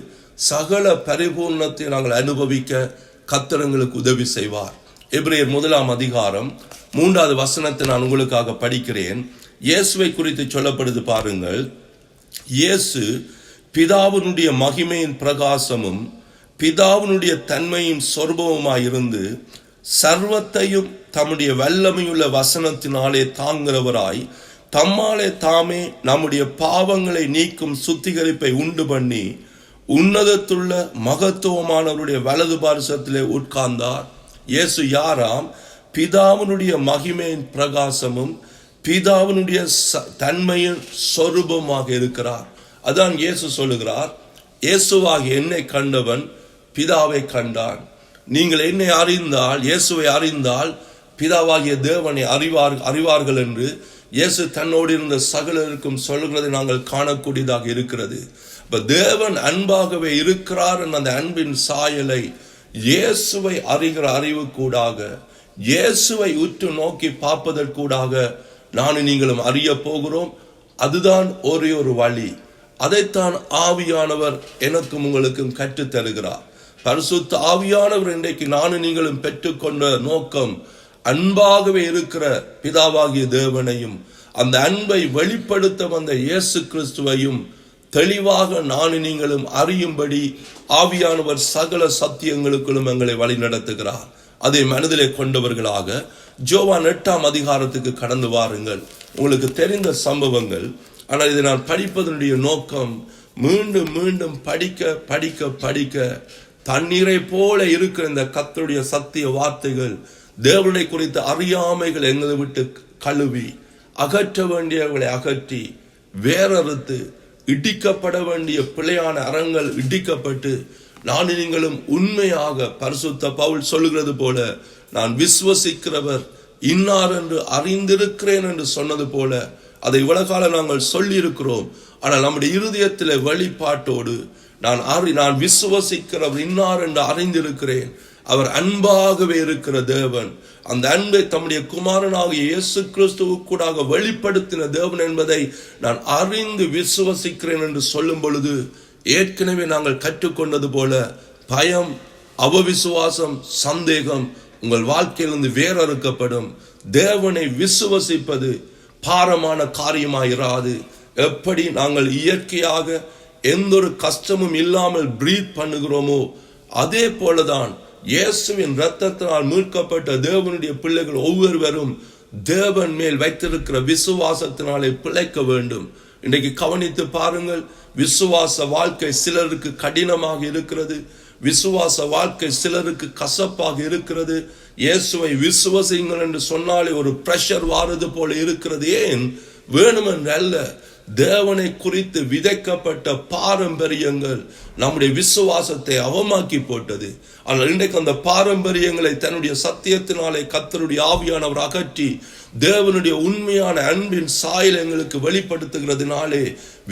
சகல பரிபூர்ணத்தை நாங்கள் அனுபவிக்க கர்த்தர் எங்களுக்கு உதவி செய்வார். எபிரேயர் 1ஆம் அதிகாரம் 3வது வசனத்தை நான் உங்களுக்காக படிக்கிறேன். இயேசுவை குறித்து சொல்லப்படுது பாருங்கள். இயேசு பிதாவினுடைய மகிமையின் பிரகாசமும் பிதாவினுடைய தன்மையின் சொரூபமுமாயிருந்து சர்வத்தையும் தம்முடைய வல்லமையுள்ள வசனத்தினாலே தாங்கிறவராய் தம்மாலே தாமே நம்முடைய பாவங்களை நீக்கும் சுத்திகரிப்பை உண்டு பண்ணி உன்னதத்துள்ள மகத்துவமானவருடைய வலது பார்சத்திலே உட்கார்ந்தார். இயேசு யாராம்? பிதாவினுடைய மகிமையின் பிரகாசமும் பிதாவினுடைய தன்மையின் சொரூபமாக இருக்கிறார். அதான் இயேசு சொல்லுகிறார், இயேசுவாகிய என்னை கண்டவன் பிதாவை கண்டான். நீங்கள் என்னை அறிந்தால், இயேசுவை அறிந்தால் பிதாவாகிய தேவனை அறிவார்கள் என்று இயேசு தன்னோடு இருந்த சகலருக்கும் சொல்லுகிறதை நாங்கள் காணக்கூடியதாக இருக்கிறது. தேவன் அன்பாகவே இருக்கிறார் என்ற அந்த அன்பின் சாயலை இயேசுவை அறிகிற அறிவு கூடாக, இயேசுவை உற்று நோக்கி பார்ப்பதற்கூடாக நானும் நீங்களும் அறிய போகிறோம். அதுதான் ஒரே ஒரு வழி. அதைத்தான் ஆவியானவர் எனக்கும் உங்களுக்கும் கற்றுத் தருகிறார். பரிசுத்த ஆவியானவர் இன்றைக்கு நானும் நீங்களும் பெற்றுக்கொண்ட நோக்கம் அன்பாகவே இருக்கிற பிதாவாகிய தேவனையும் அந்த அன்பை வெளிப்படுத்த வந்த இயேசு கிறிஸ்துவையும் தெளிவாக நானும் நீங்களும் அறியும்படி ஆவியானவர் சகல சத்தியங்களுக்குள்ளும் எங்களை வழி நடத்துகிறார். அதை மனதிலே கொண்டவர்களாக யோவான் 8ஆம் அதிகாரத்துக்கு கடந்து வாருங்கள். உங்களுக்கு தெரிந்த சம்பவங்கள், ஆனால் இதை நான் படிப்பதனுடைய நோக்கம் மீண்டும் மீண்டும் படிக்க படிக்க படிக்க தண்ணீரை போல இருக்கிற இந்த கர்த்தருடைய சத்திய வார்த்தைகள், தேவனை குறித்த அறியாமைகள் எங்களை விட்டு கழுவி அகற்ற வேண்டியவர்களை அகற்றி வேறறுத்து இடிக்கப்பட வேண்டிய பிழையான அறங்கள் இடிக்கப்பட்டு நான் நீங்களும் உண்மையாக பரிசுத்த பவுல் சொல்லுகிறது போல நான் விசுவசிக்கிறவர் இன்னார் என்று அறிந்திருக்கிறேன் என்று சொன்னது போல அதை இவ்வளவு காலம் நாங்கள் சொல்லி இருக்கிறோம். ஆனால் நம்முடைய இருதயத்தில் வெளிப்பாட்டோடு நான் விசுவசிக்கிறவர் இன்னார் என்று அறிந்திருக்கிறேன், அவர் அன்பாகவே இருக்கிற தேவன், அந்த அன்பை தம்முடைய குமாரனாகிய இயேசு கிறிஸ்துவுக்கூடாக வெளிப்படுத்தின தேவன் என்பதை நான் அறிந்து விசுவசிக்கிறேன் என்று சொல்லும் பொழுது ஏற்கனவே நாங்கள் கற்றுக்கொண்டது போல பயம், அவவிசுவாசம், சந்தேகம் உங்கள் வாழ்க்கையிலிருந்து வேறறுக்கப்படும். தேவனை விசுவசிப்பது பாரமான காரியமாயிராது. எப்படி நாங்கள் இயற்கையாக எந்த ஒரு கஷ்டமும் இல்லாமல் பிரீத் பண்ணுகிறோமோ அதே போலதான் இயேசுவின் இரத்தத்தினால் மீட்கப்பட்ட தேவனுடைய பிள்ளைகள் ஒவ்வொருவரும் தேவன் மேல் வைத்திருக்கிற விசுவாசத்தினாலே பிழைக்க வேண்டும். இன்றைக்கு கவனித்து பாருங்கள், விசுவாச வாழ்க்கை சிலருக்கு கடினமாக இருக்கிறது, விசுவாச வாழ்க்கை சிலருக்கு கசப்பாக இருக்கிறது. இயேசுவை விசுவசிங்கள் என்று சொன்னாலே ஒரு பிரஷர் வாரது போல இருக்கிறது. ஏன்? வேணுமென்று அல்ல, தேவனை குறித்து விதைக்கப்பட்ட பாரம்பரியங்கள் நம்முடைய விசுவாசத்தை அவமாக்கி போட்டது. ஆனால் இன்றைக்கு அந்த பாரம்பரியங்களை தன்னுடைய சத்தியத்தினாலே கர்த்தருடைய ஆவியானவர் அகற்றி தேவனுடைய உண்மையான அன்பின் சாயல் எங்களுக்கு வெளிப்படுத்துகிறதுனாலே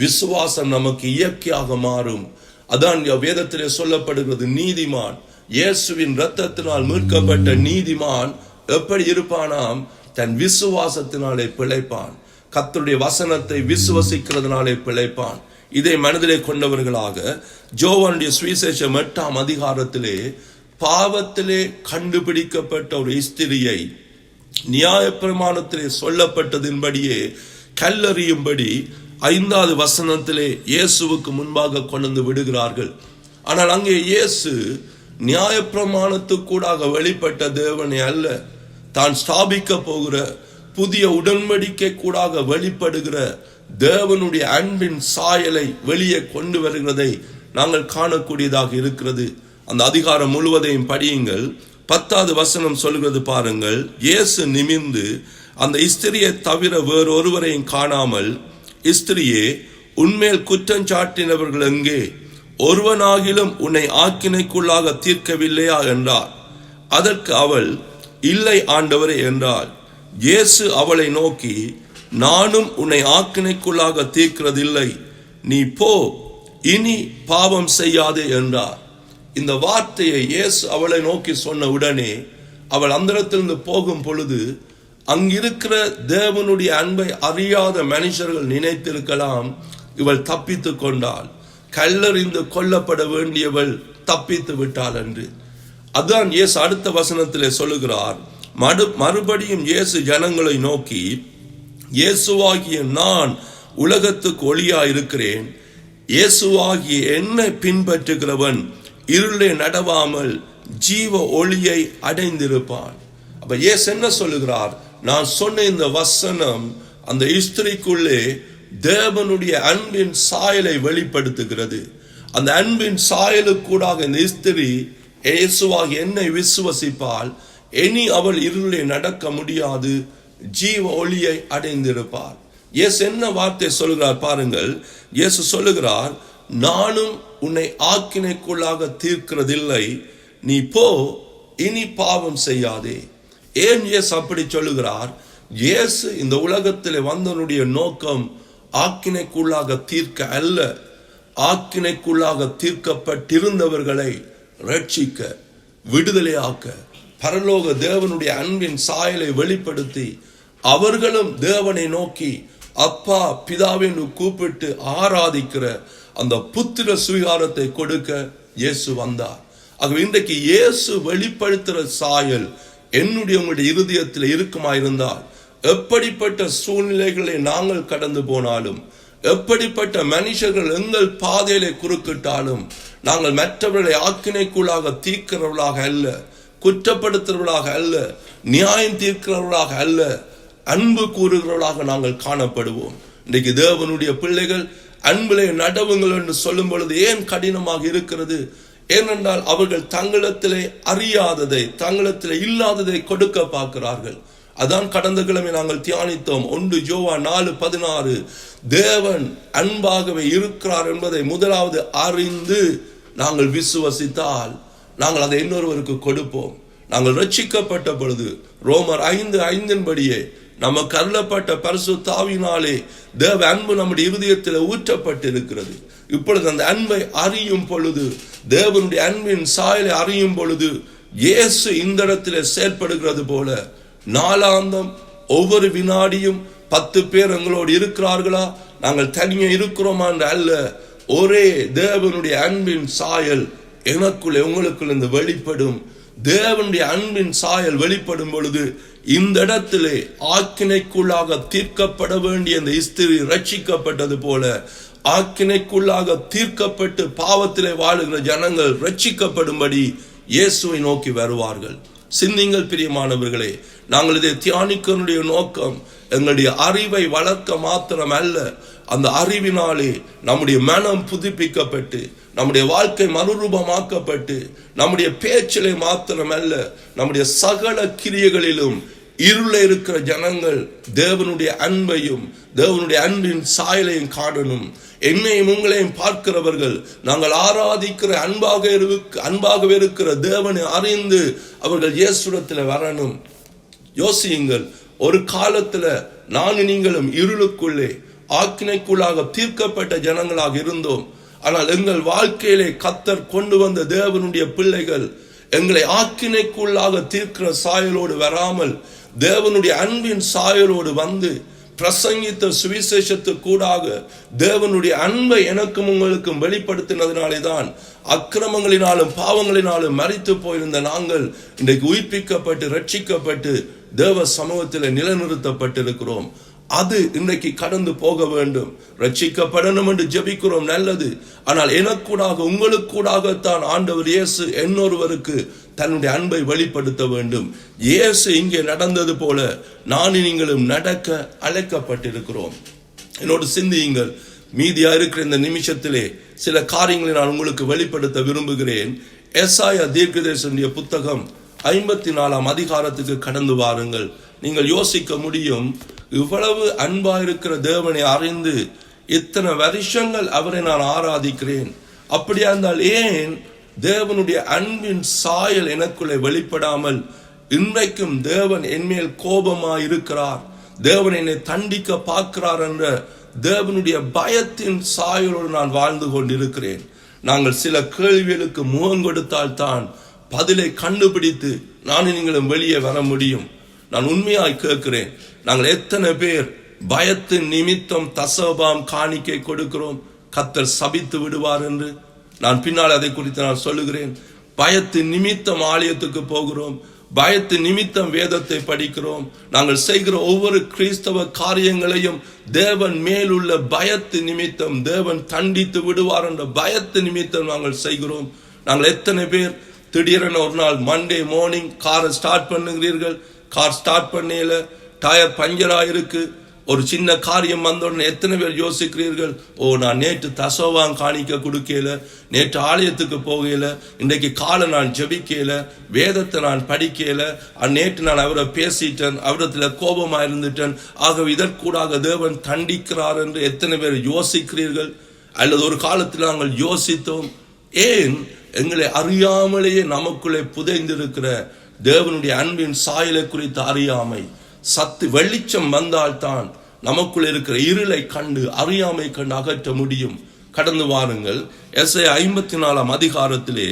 விசுவாசம் நமக்கு இயற்கையாக மாறும். அதான் வேதத்திலே சொல்லப்படுகிறது, நீதிமான், இயேசுவின் இரத்தத்தினால் மீட்கப்பட்ட நீதிமான் எப்படி இருப்பானாம்? தன் விசுவாசத்தினாலே பிழைப்பான். கர்த்தருடைய வசனத்தை விசுவசிக்கிறதுனாலே பிழைப்பான். இதை மனதிலே கொண்டவர்களாக யோவானுடைய சுவிசேஷம் 8ஆம் அதிகாரத்திலே பாவத்திலே கண்டுபிடிக்கப்பட்ட ஒரு ஸ்திரியை நியாயப்பிரமாணத்திலே சொல்லப்பட்டதின்படியே கல்லறியும்படி 5வது வசனத்திலே இயேசுவுக்கு முன்பாக கொண்டு விடுகிறார்கள். ஆனால் அங்கே இயேசு நியாயப்பிரமாணத்துக்கூடாக வெளிப்பட்ட தேவனை அல்ல, தான் ஸ்தாபிக்க போகிற புதிய உடன்படிக்கை கூடாக வெளிப்படுகிற தேவனுடைய அன்பின் சாயலை வெளியே கொண்டு வருகிறதை நாங்கள் காணக்கூடியதாக இருக்கிறது. அந்த அதிகாரம் முழுவதையும் படியுங்கள். 10வது வசனம் சொல்கிறது பாருங்கள். இயேசு நிமிர்ந்து அந்த ஸ்திரியை தவிர வேறொருவரையும் காணாமல், ஸ்திரியே, உன்மேல் குற்றம் சாட்டினவர்கள் எங்கே? ஒருவனாகிலும் உன்னை ஆக்கினைக்குள்ளாக தீர்க்கவில்லையா என்றார். அதற்கு அவள், இல்லை ஆண்டவரே என்றாள். இயேசு அவளை நோக்கி, நானும் உன்னை ஆக்கினைக்குள்ளாக தீர்க்கிறதில்லை, நீ போ, இனி பாவம் செய்யாதே என்றார். இந்த வார்த்தையை இயேசு அவளை நோக்கி சொன்ன உடனே அவள் அந்த இடத்திலிருந்து போகும் பொழுது அங்கிருக்கிற தேவனுடைய அன்பை அறியாத மனுஷர்கள் நினைத்திருக்கலாம், இவள் தப்பித்து கொண்டாள், கல்லறிந்து கொல்லப்பட வேண்டியவள் தப்பித்து விட்டாள் என்று. அதான் இயேசு அடுத்த வசனத்திலே சொல்லுகிறார். மறுபடியும் இயேசு ஜனங்களை நோக்கி, இயேசுவாகிய நான் உலகத்துக்கு ஒளியா இருக்கிறேன், இயேசுவாகிய என்னை பின்பற்றுகிறவன் இருளை நடவாமல் ஜீவ ஒளியை அடைந்திருப்பான். அப்ப இயேசு என்ன சொல்லுகிறார்? நான் சொன்ன இந்த வசனம் அந்த ஸ்திரீக்குள்ளே தேவனுடைய அன்பின் சாயலை வெளிப்படுத்துகிறது. அந்த அன்பின் சாயலுக்கூடாக இந்த ஸ்திரீ இயேசுவாக என்னை விசுவசிப்பால் இனி அவள் இருளை நடக்க முடியாது, ஜீவ ஒளியை அடைந்திருப்பார். இயேசு என்ன வார்த்தை சொல்லுகிறார் பாருங்கள். இயேசு சொல்லுகிறார், நானும் உன்னை ஆக்கினைக்குள்ளாக தீர்க்கிறதில்லை, நீ போ, இனி பாவம் செய்யாதே. ஏன் இயேசு அப்படி சொல்லுகிறார்? இயேசு இந்த உலகத்தில் வந்தவனுடைய நோக்கம் ஆக்கினைக்குள்ளாக தீர்க்க அல்ல, ஆக்கினைக்குள்ளாக தீர்க்கப்பட்டிருந்தவர்களை ரட்சிக்க, விடுதலையாக்க, பரலோக தேவனுடைய அன்பின் சாயலை வெளிப்படுத்தி அவர்களும் தேவனை நோக்கி அப்பா பிதாவின் கூப்பிட்டு ஆராதிக்கிற அந்த புத்திர சுவிகாரத்தை கொடுக்க இயேசு வந்தார். ஆகவே இன்றைக்கு இயேசு வெளிப்படுத்துகிற சாயல் என்னுடைய உங்களுடைய இருதயத்தில் இருக்குமாயிருந்தால், எப்படிப்பட்ட சூழ்நிலைகளை நாங்கள் கடந்து போனாலும், எப்படிப்பட்ட மனுஷர்கள் எங்கள் பாதையிலே குறுக்கிட்டாலும், நாங்கள் மற்றவர்களை ஆக்கினைக்குள்ளாக தீர்க்கிறவர்களாக அல்ல, குற்றப்படுத்துறவர்களாக அல்ல, நியாயம் தீர்க்கிறவர்களாக அல்ல, அன்பு கூறுகிறவர்களாக நாங்கள் காணப்படுவோம். இன்றைக்கு தேவனுடைய பிள்ளைகள் அன்பிலே நடவுங்கள் என்று சொல்லும் பொழுது ஏன் கடினமாக இருக்கிறது? ஏனென்றால் அவர்கள் தங்களிடத்திலே அறியாததை, தங்களிடத்திலே இல்லாததை கொடுக்க பார்க்கிறார்கள். அதான் கடந்த கிழமை நாங்கள் தியானித்தோம். 1 யோவான் 4:16 தேவன் அன்பாகவே இருக்கிறார் என்பதை முதலாவது அறிந்து நாங்கள் விசுவசித்தால் நாங்கள் அதை இன்னொருவருக்கு கொடுப்போம். நாங்கள் ரட்சிக்கப்பட்ட பொழுது ரோமர் 5:5 நமக்கு அருளப்பட்ட பரிசுத்த ஆவியினாலே தேவ அன்பு நம்முடைய இருதயத்தில் ஊற்றப்பட்டிருக்கிறது. இப்பொழுது அந்த அன்பை அறியும் பொழுது, தேவனுடைய அன்பின் சாயலை அறியும் பொழுது, இயேசு இந்த இடத்துல செயல்படுகிறது போல நாளாந்தம் ஒவ்வொரு வினாடியும் 10 பேர் எங்களோடு இருக்கிறார்களா, நாங்கள் தனியே இருக்கிறோமா என்று அல்ல, ஒரே தேவனுடைய அன்பின் சாயல் எனக்குள்ளே உங்களுக்குள்ள இருந்து வெளிப்படும். தேவனுடைய அன்பின் சாயல் வெளிப்படும் பொழுது இந்த இடத்திலே ஆக்கினைக்குள்ளாக தீர்க்கப்பட வேண்டிய இந்த ஸ்திரீ ரட்சிக்கப்பட்டது போல, ஆக்கினைக்குள்ளாக தீர்க்கப்பட்டு பாவத்திலே வாழுகிற ஜனங்கள் ரட்சிக்கப்படும்படி இயேசுவை நோக்கி வருவார்கள். சிந்திங்கள் பிரியமானவர்களே, நாங்கள் இதை தியானிக்கனுடைய நோக்கம் எங்களுடைய அறிவை வளர்க்க மாத்திரம் அல்ல, அந்த அறிவினாலே நம்முடைய மனம் புதுப்பிக்கப்பட்டு, நம்முடைய வாழ்க்கை மறுரூபமாக்கப்பட்டு, நம்முடைய பேச்சிலே மாத்திரம் அல்ல, நம்முடைய சகல கிரியைகளிலும் இருள இருக்கிற ஜனங்கள் தேவனுடைய அன்பையும் தேவனுடைய அன்பின் சாயலையும் காணணும். என்னையும் உங்களையும் பார்க்கிறவர்கள் நாங்கள் ஆராதிக்கிற அன்பாகவே இருக்கிற தேவனை அறிந்து அவர்கள் இயேசுவிடத்தில் வரணும். யோசியுங்கள், ஒரு காலத்துல நான் நீங்களும் இருளுக்குள்ளே ஆக்கினைக்குள்ளாக தீர்க்கப்பட்ட ஜனங்களாக இருந்தோம். ஆனால் எங்கள் வாழ்க்கையிலே கர்த்தர் கொண்டு வந்த தேவனுடைய பிள்ளைகள் எங்களை ஆக்கினைக்குள்ளாக தீர்க்கிற சாயலோடு வராமல் தேவனுடைய அன்பின் சாயலோடு வந்து பிரசங்கித்த சுவிசேஷத்துக்கூடாக தேவனுடைய அன்பை எனக்கும் உங்களுக்கும் வெளிப்படுத்தினதினாலே தான் அக்கிரமங்களினாலும் பாவங்களினாலும் மரித்து போயிருந்த நாங்கள் இன்றைக்கு உயிர்ப்பிக்கப்பட்டு ரட்சிக்கப்பட்டு தேவ சமூகத்தில் நிலைநிறுத்தப்பட்டிருக்கிறோம். அது இன்றைக்கு கடந்து போக வேண்டும். ரட்சிக்கப்படணும் என்று ஜெபிக்கிறோம், நல்லது. ஆனால் எனக்கூடாக உங்களுக்கூடாகத்தான் ஆண்டவர் இயேசு இன்னொருவருக்கு தன்னுடைய அன்பை வெளிப்படுத்த வேண்டும். இயேசு இங்கே நடந்தது போல நான் நீங்களும் நடக்க அழைக்கப்பட்டிருக்கிறோம். என்னோடு சிந்தியுங்கள். மீதியா இருக்கிற இந்த நிமிஷத்திலே சில காரியங்களை நான் உங்களுக்கு வெளிப்படுத்த விரும்புகிறேன். எசாயா தீர்க்கதரிசியுடைய புத்தகம் 54ஆம் அதிகாரத்துக்கு கடந்து வாருங்கள். நீங்கள் யோசிக்க முடியும், இவ்வளவு அன்பா இருக்கிற தேவனை அறிந்து இத்தனை வருஷங்கள் அவரை நான் ஆராதிக்கிறேன், அப்படியா இருந்தால் ஏன் தேவனுடைய அன்பின் சாயல் எனக்குள்ளே வெளிப்படாமல் இன்றைக்கும் தேவன் என்மேல் கோபமா இருக்கிறார், தேவன் என்னை தண்டிக்க பார்க்கிறார் என்ற தேவனுடைய பயத்தின் சாயலோடு நான் வாழ்ந்து கொண்டிருக்கிறேன். நாங்கள் சில கேள்விகளுக்கு முகம் கொடுத்தால் தான் பதிலை கண்டுபிடித்து நான் நீங்களும் வெளியே வர முடியும். நான் உண்மையாய் கேட்கிறேன், நாங்கள் எத்தனை பேர் பயத்தின் நிமித்தம் தசபாம் காணிக்கை கொடுக்கிறோம், கர்த்தர் சபித்து விடுவார் என்று? நான் பின்னால் அதை குறித்து நான் சொல்லுகிறேன். பயத்தின் நிமித்தம் ஆலயத்துக்கு போகிறோம், பயத்து நிமித்தம் வேதத்தை படிக்கிறோம். நாங்கள் செய்கிற ஒவ்வொரு கிறிஸ்தவ காரியங்களையும் தேவன் மேலுள்ள பயத்து நிமித்தம், தேவன் தண்டித்து விடுவார் என்ற பயத்து நிமித்தம் நாங்கள் செய்கிறோம். நாங்கள் எத்தனை பேர் திடீரென ஒரு நாள் மண்டே மார்னிங் காரை ஸ்டார்ட் பண்ணுகிறீர்கள், கார் ஸ்டார்ட் பண்ணல, டயர் பஞ்சரா இருக்கு, ஒரு சின்ன காரியம் வந்தோடனே எத்தனை பேர் யோசிக்கிறீர்கள், நான் நேற்று தசோவான் காணிக்க கொடுக்கல, நேற்று ஆலயத்துக்கு போகல, இன்றைக்கு காலை நான் ஜெபிக்கல, வேதத்தை நான் படிக்கல, நேற்று நான் அவரை பேசிட்டேன், அவரத்துல கோபமா இருந்துட்டேன், ஆகவே இதற்கூடாக தேவன் தண்டிக்கிறார் என்று எத்தனை பேர் யோசிக்கிறீர்கள்? அல்லது ஒரு காலத்தில் நாங்கள் யோசித்தோம். ஏன்? எங்களை அறியாமலேயே நமக்குள்ளே புதைந்திருக்கிற தேவனுடைய அன்பின் சாயலை குறித்து அறியாமை. வெளிச்சம் வந்தால்தான் நமக்குள் இருக்கிற இருளை கண்டு அறியாமை கண்டு அகற்ற முடியும். கடந்து வாருங்கள், எஸ்ஐயா 54 அதிகாரத்திலே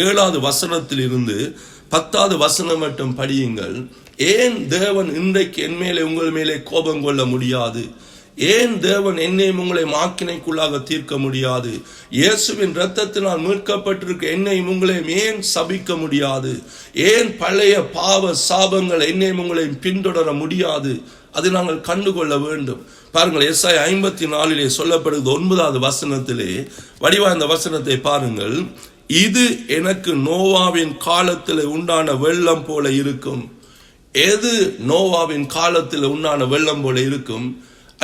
7வது வசனத்தில் இருந்து 10வது வசனம் மட்டும் படியுங்கள். ஏன் தேவன் இன்றைக்கு என் மேலே உங்கள் மேலே கோபம் கொள்ள முடியாது? ஏன் தேவன் என்னையும் உங்களை மாக்கினைக்குள்ளாக தீர்க்க முடியாது? இயேசுவின் இரத்தத்தினால் மீட்கப்பட்டிருக்க என்னையும் உங்களையும் ஏன் சபிக்க முடியாது? ஏன் பழைய பாவ சாபங்கள் என்னையும் உங்களையும் பின்தொடர முடியாது? அது நாங்கள் கண்டுகொள்ள வேண்டும். பாருங்கள், எஸ்ஐயா 54 சொல்லப்படுகிறது 9வது வசனத்திலே வடிவாய்ந்த வசனத்தை பாருங்கள். இது எனக்கு நோவாவின் காலத்தில் உண்டான வெள்ளம் போல இருக்கும். எது நோவாவின் காலத்தில் உண்டான வெள்ளம் போல இருக்கும்?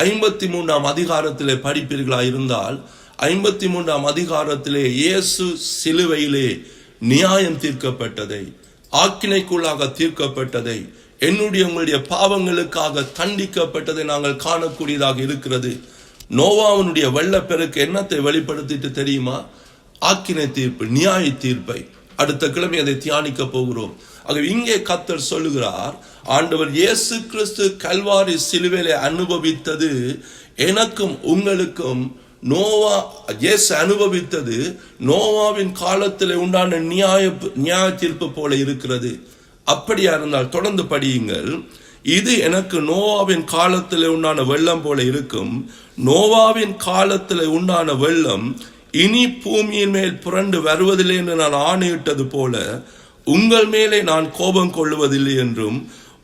53ஆம் அதிகாரத்திலே படிப்பீர்களா இருந்தால் 53ஆம் அதிகாரத்திலே இயேசு சிலுவையிலே நியாயம் தீர்க்கப்பட்டதை, ஆக்கினைக்குள்ளாக தீர்க்கப்பட்டதை, என்னுடைய உங்களுடைய பாவங்களுக்காக தண்டிக்கப்பட்டதை நாங்கள் காணக்கூடியதாக இருக்கிறது. நோவாவினுடைய வெள்ளப்பெருக்கு என்னத்தை வெளிப்படுத்திட்டு தெரியுமா? ஆக்கினை தீர்ப்பு, நியாய தீர்ப்பை. அடுத்த கிழமை அதை தியானிக்க போகிறோம். ஆகவே இங்கே கர்த்தர் சொல்லுகிறார், ஆண்டவர் இயேசு கிறிஸ்து கல்வாரி சிலுவையிலே அனுபவித்தது எனக்கும் உங்களுக்கும் இயேசு அனுபவித்தது நோவாவின் காலத்தில் உண்டான நியாய தீர்ப்பு போல இருக்கிறது. அப்படியா இருந்தால் தொடர்ந்து படியுங்கள். இது எனக்கு நோவாவின் காலத்தில் உண்டான வெள்ளம் போல இருக்கும். நோவாவின் காலத்தில் உண்டான வெள்ளம் இனி பூமியின் மேல் புரண்டு வருவதில்லை என்று நான் ஆணையிட்டது போல உங்கள் மேலே நான் கோபம் கொள்ளுவதில்லை என்றும்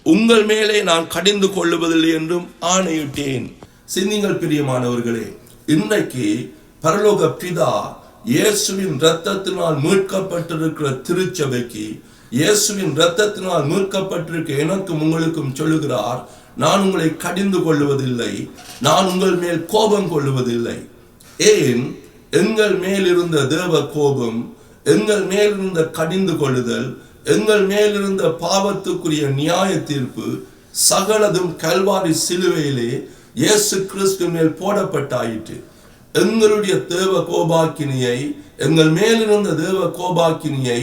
உங்கள் மேலே நான் கடிந்து கொள்ளுவதில்லை என்றும் ஆணையிட்டேன். சிந்திங்கள் பிரியமானவர்களே, இன்றைக்கு பரலோக பிதா இயேசுவின் இரத்தத்தினால் மீட்கப்பட்டிருக்கிற திருச்சபைக்கு, இயேசுவின் இரத்தத்தினால் மீட்கப்பட்டிருக்க எனக்கும் உங்களுக்கும் சொல்லுகிறார், நான் உங்களை கடிந்து கொள்ளுவதில்லை, நான் உங்கள் மேல் கோபம் கொள்ளுவதில்லை. ஏன்? எங்கள் மேலிருந்த தேவ கோபம், எங்கள் மேலிருந்த கடிந்து கொள்ளுதல், எங்கள் மேலிருந்த பாவத்துக்குரிய நியாய தீர்ப்பு சகலதும் கல்வாரி சிலுவையிலே இயேசு கிறிஸ்து மேல் போடப்பட்டாயிற்று. எங்களுடைய தேவ கோபாக்கினியை, எங்கள் மேலிருந்த தேவ கோபாக்கினியை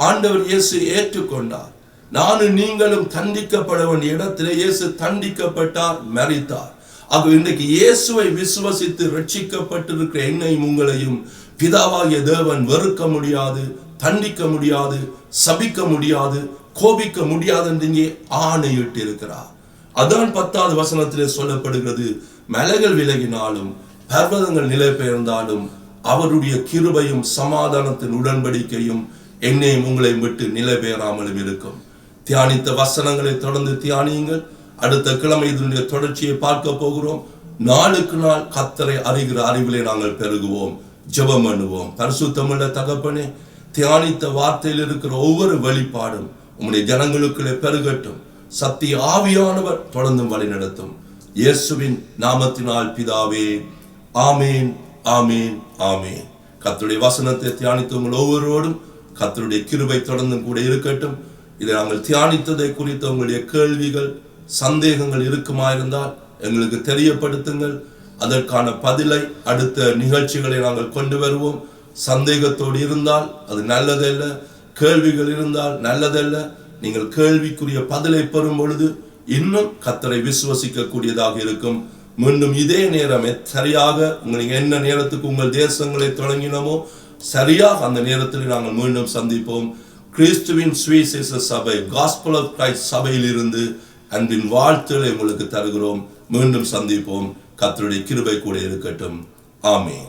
ஆண்டவர் இயேசு ஏற்றுக்கொண்டார். நானும் நீங்களும் தண்டிக்கப்பட வேண்டிய இடத்திலே இயேசு தண்டிக்கப்பட்டார், மரித்தார். ஆக இன்றைக்கு இயேசுவை விசுவசித்து ரட்சிக்கப்பட்டிருக்கிற என்னையும் உங்களையும் பிதாவாகிய தேவன் வெறுக்க முடியாது, தண்டிக்க முடியாது, சபிக்க முடியாது, கோபிக்க முடியாது என்று இங்கே ஆணையிட்டு இருக்கிறார். அதான் 10வது வசனத்திலே சொல்லப்படுகிறது, மலைகள் விலகினாலும் பர்வதங்கள் நிலை பெயர்ந்தாலும் அவருடைய கிருபையும் சமாதானத்தின் உடன்படிக்கையும் என்னையும் உங்களையும் விட்டு நிலை பெயராமலும் இருக்கும். தியானித்த வசனங்களை தொடர்ந்து தியானியுங்கள். அடுத்த கிழமை இதனுடைய தொடர்ச்சியை பார்க்க போகிறோம். நாளுக்கு நாள் கர்த்தரை அறிகிற அறிவிலே நாங்கள் பெருகுவோம். ஜெபம் பண்ணுவோம். பரிசுத்தமுள்ள தகப்பனே, தியானித்த வார்த்தையில் இருக்கிற ஒவ்வொரு வெளிப்பாடும் உம்முடைய ஜனங்களுக்குள்ளே பெருகட்டும். சத்திய ஆவியானவர் தொடர்ந்தும் வழி நடத்தும். இயேசுவின் நாமத்தினால் பிதாவே, ஆமேன், ஆமேன், ஆமேன். கர்த்தருடைய வசனத்தை தியானித்த உங்கள் ஒவ்வொருவரோடும் கர்த்தருடைய கிருபை தொடர்ந்தும் கூட இருக்கட்டும். இதை நாங்கள் தியானித்ததை குறித்த உங்களுடைய கேள்விகள், சந்தேகங்கள் இருக்குமாயிருந்தால் எங்களுக்கு தெரியப்படுத்துங்கள். அதற்கான பதிலை அடுத்த நிகழ்ச்சிகளை நாங்கள் கொண்டு வருவோம். சந்தேகத்தோடு இருந்தால் அது நல்லதல்ல, கேள்விகள் இருந்தால் நல்லதல்ல. நீங்கள் கேள்விக்குரிய பதிலை பெறும் பொழுது இன்னும் கர்த்தரை விசுவசிக்க கூடியதாக இருக்கும். மீண்டும் இதே நேரம் சரியாக உங்களுக்கு என்ன நேரத்துக்கு உங்கள் தேசங்களை தொடங்கினோமோ சரியாக அந்த நேரத்தில் நாங்கள் மீண்டும் சந்திப்போம். கிறிஸ்துவின் சுவிசேஷ சபை, காஸ்பல் ஆஃப் கிரைஸ்ட் சபையில் இருந்து அன்பின் வாழ்த்துக்களை உங்களுக்கு தருகிறோம். மீண்டும் சந்திப்போம். கர்த்தருடைய கிருபை கூட இருக்கட்டும். ஆமென்.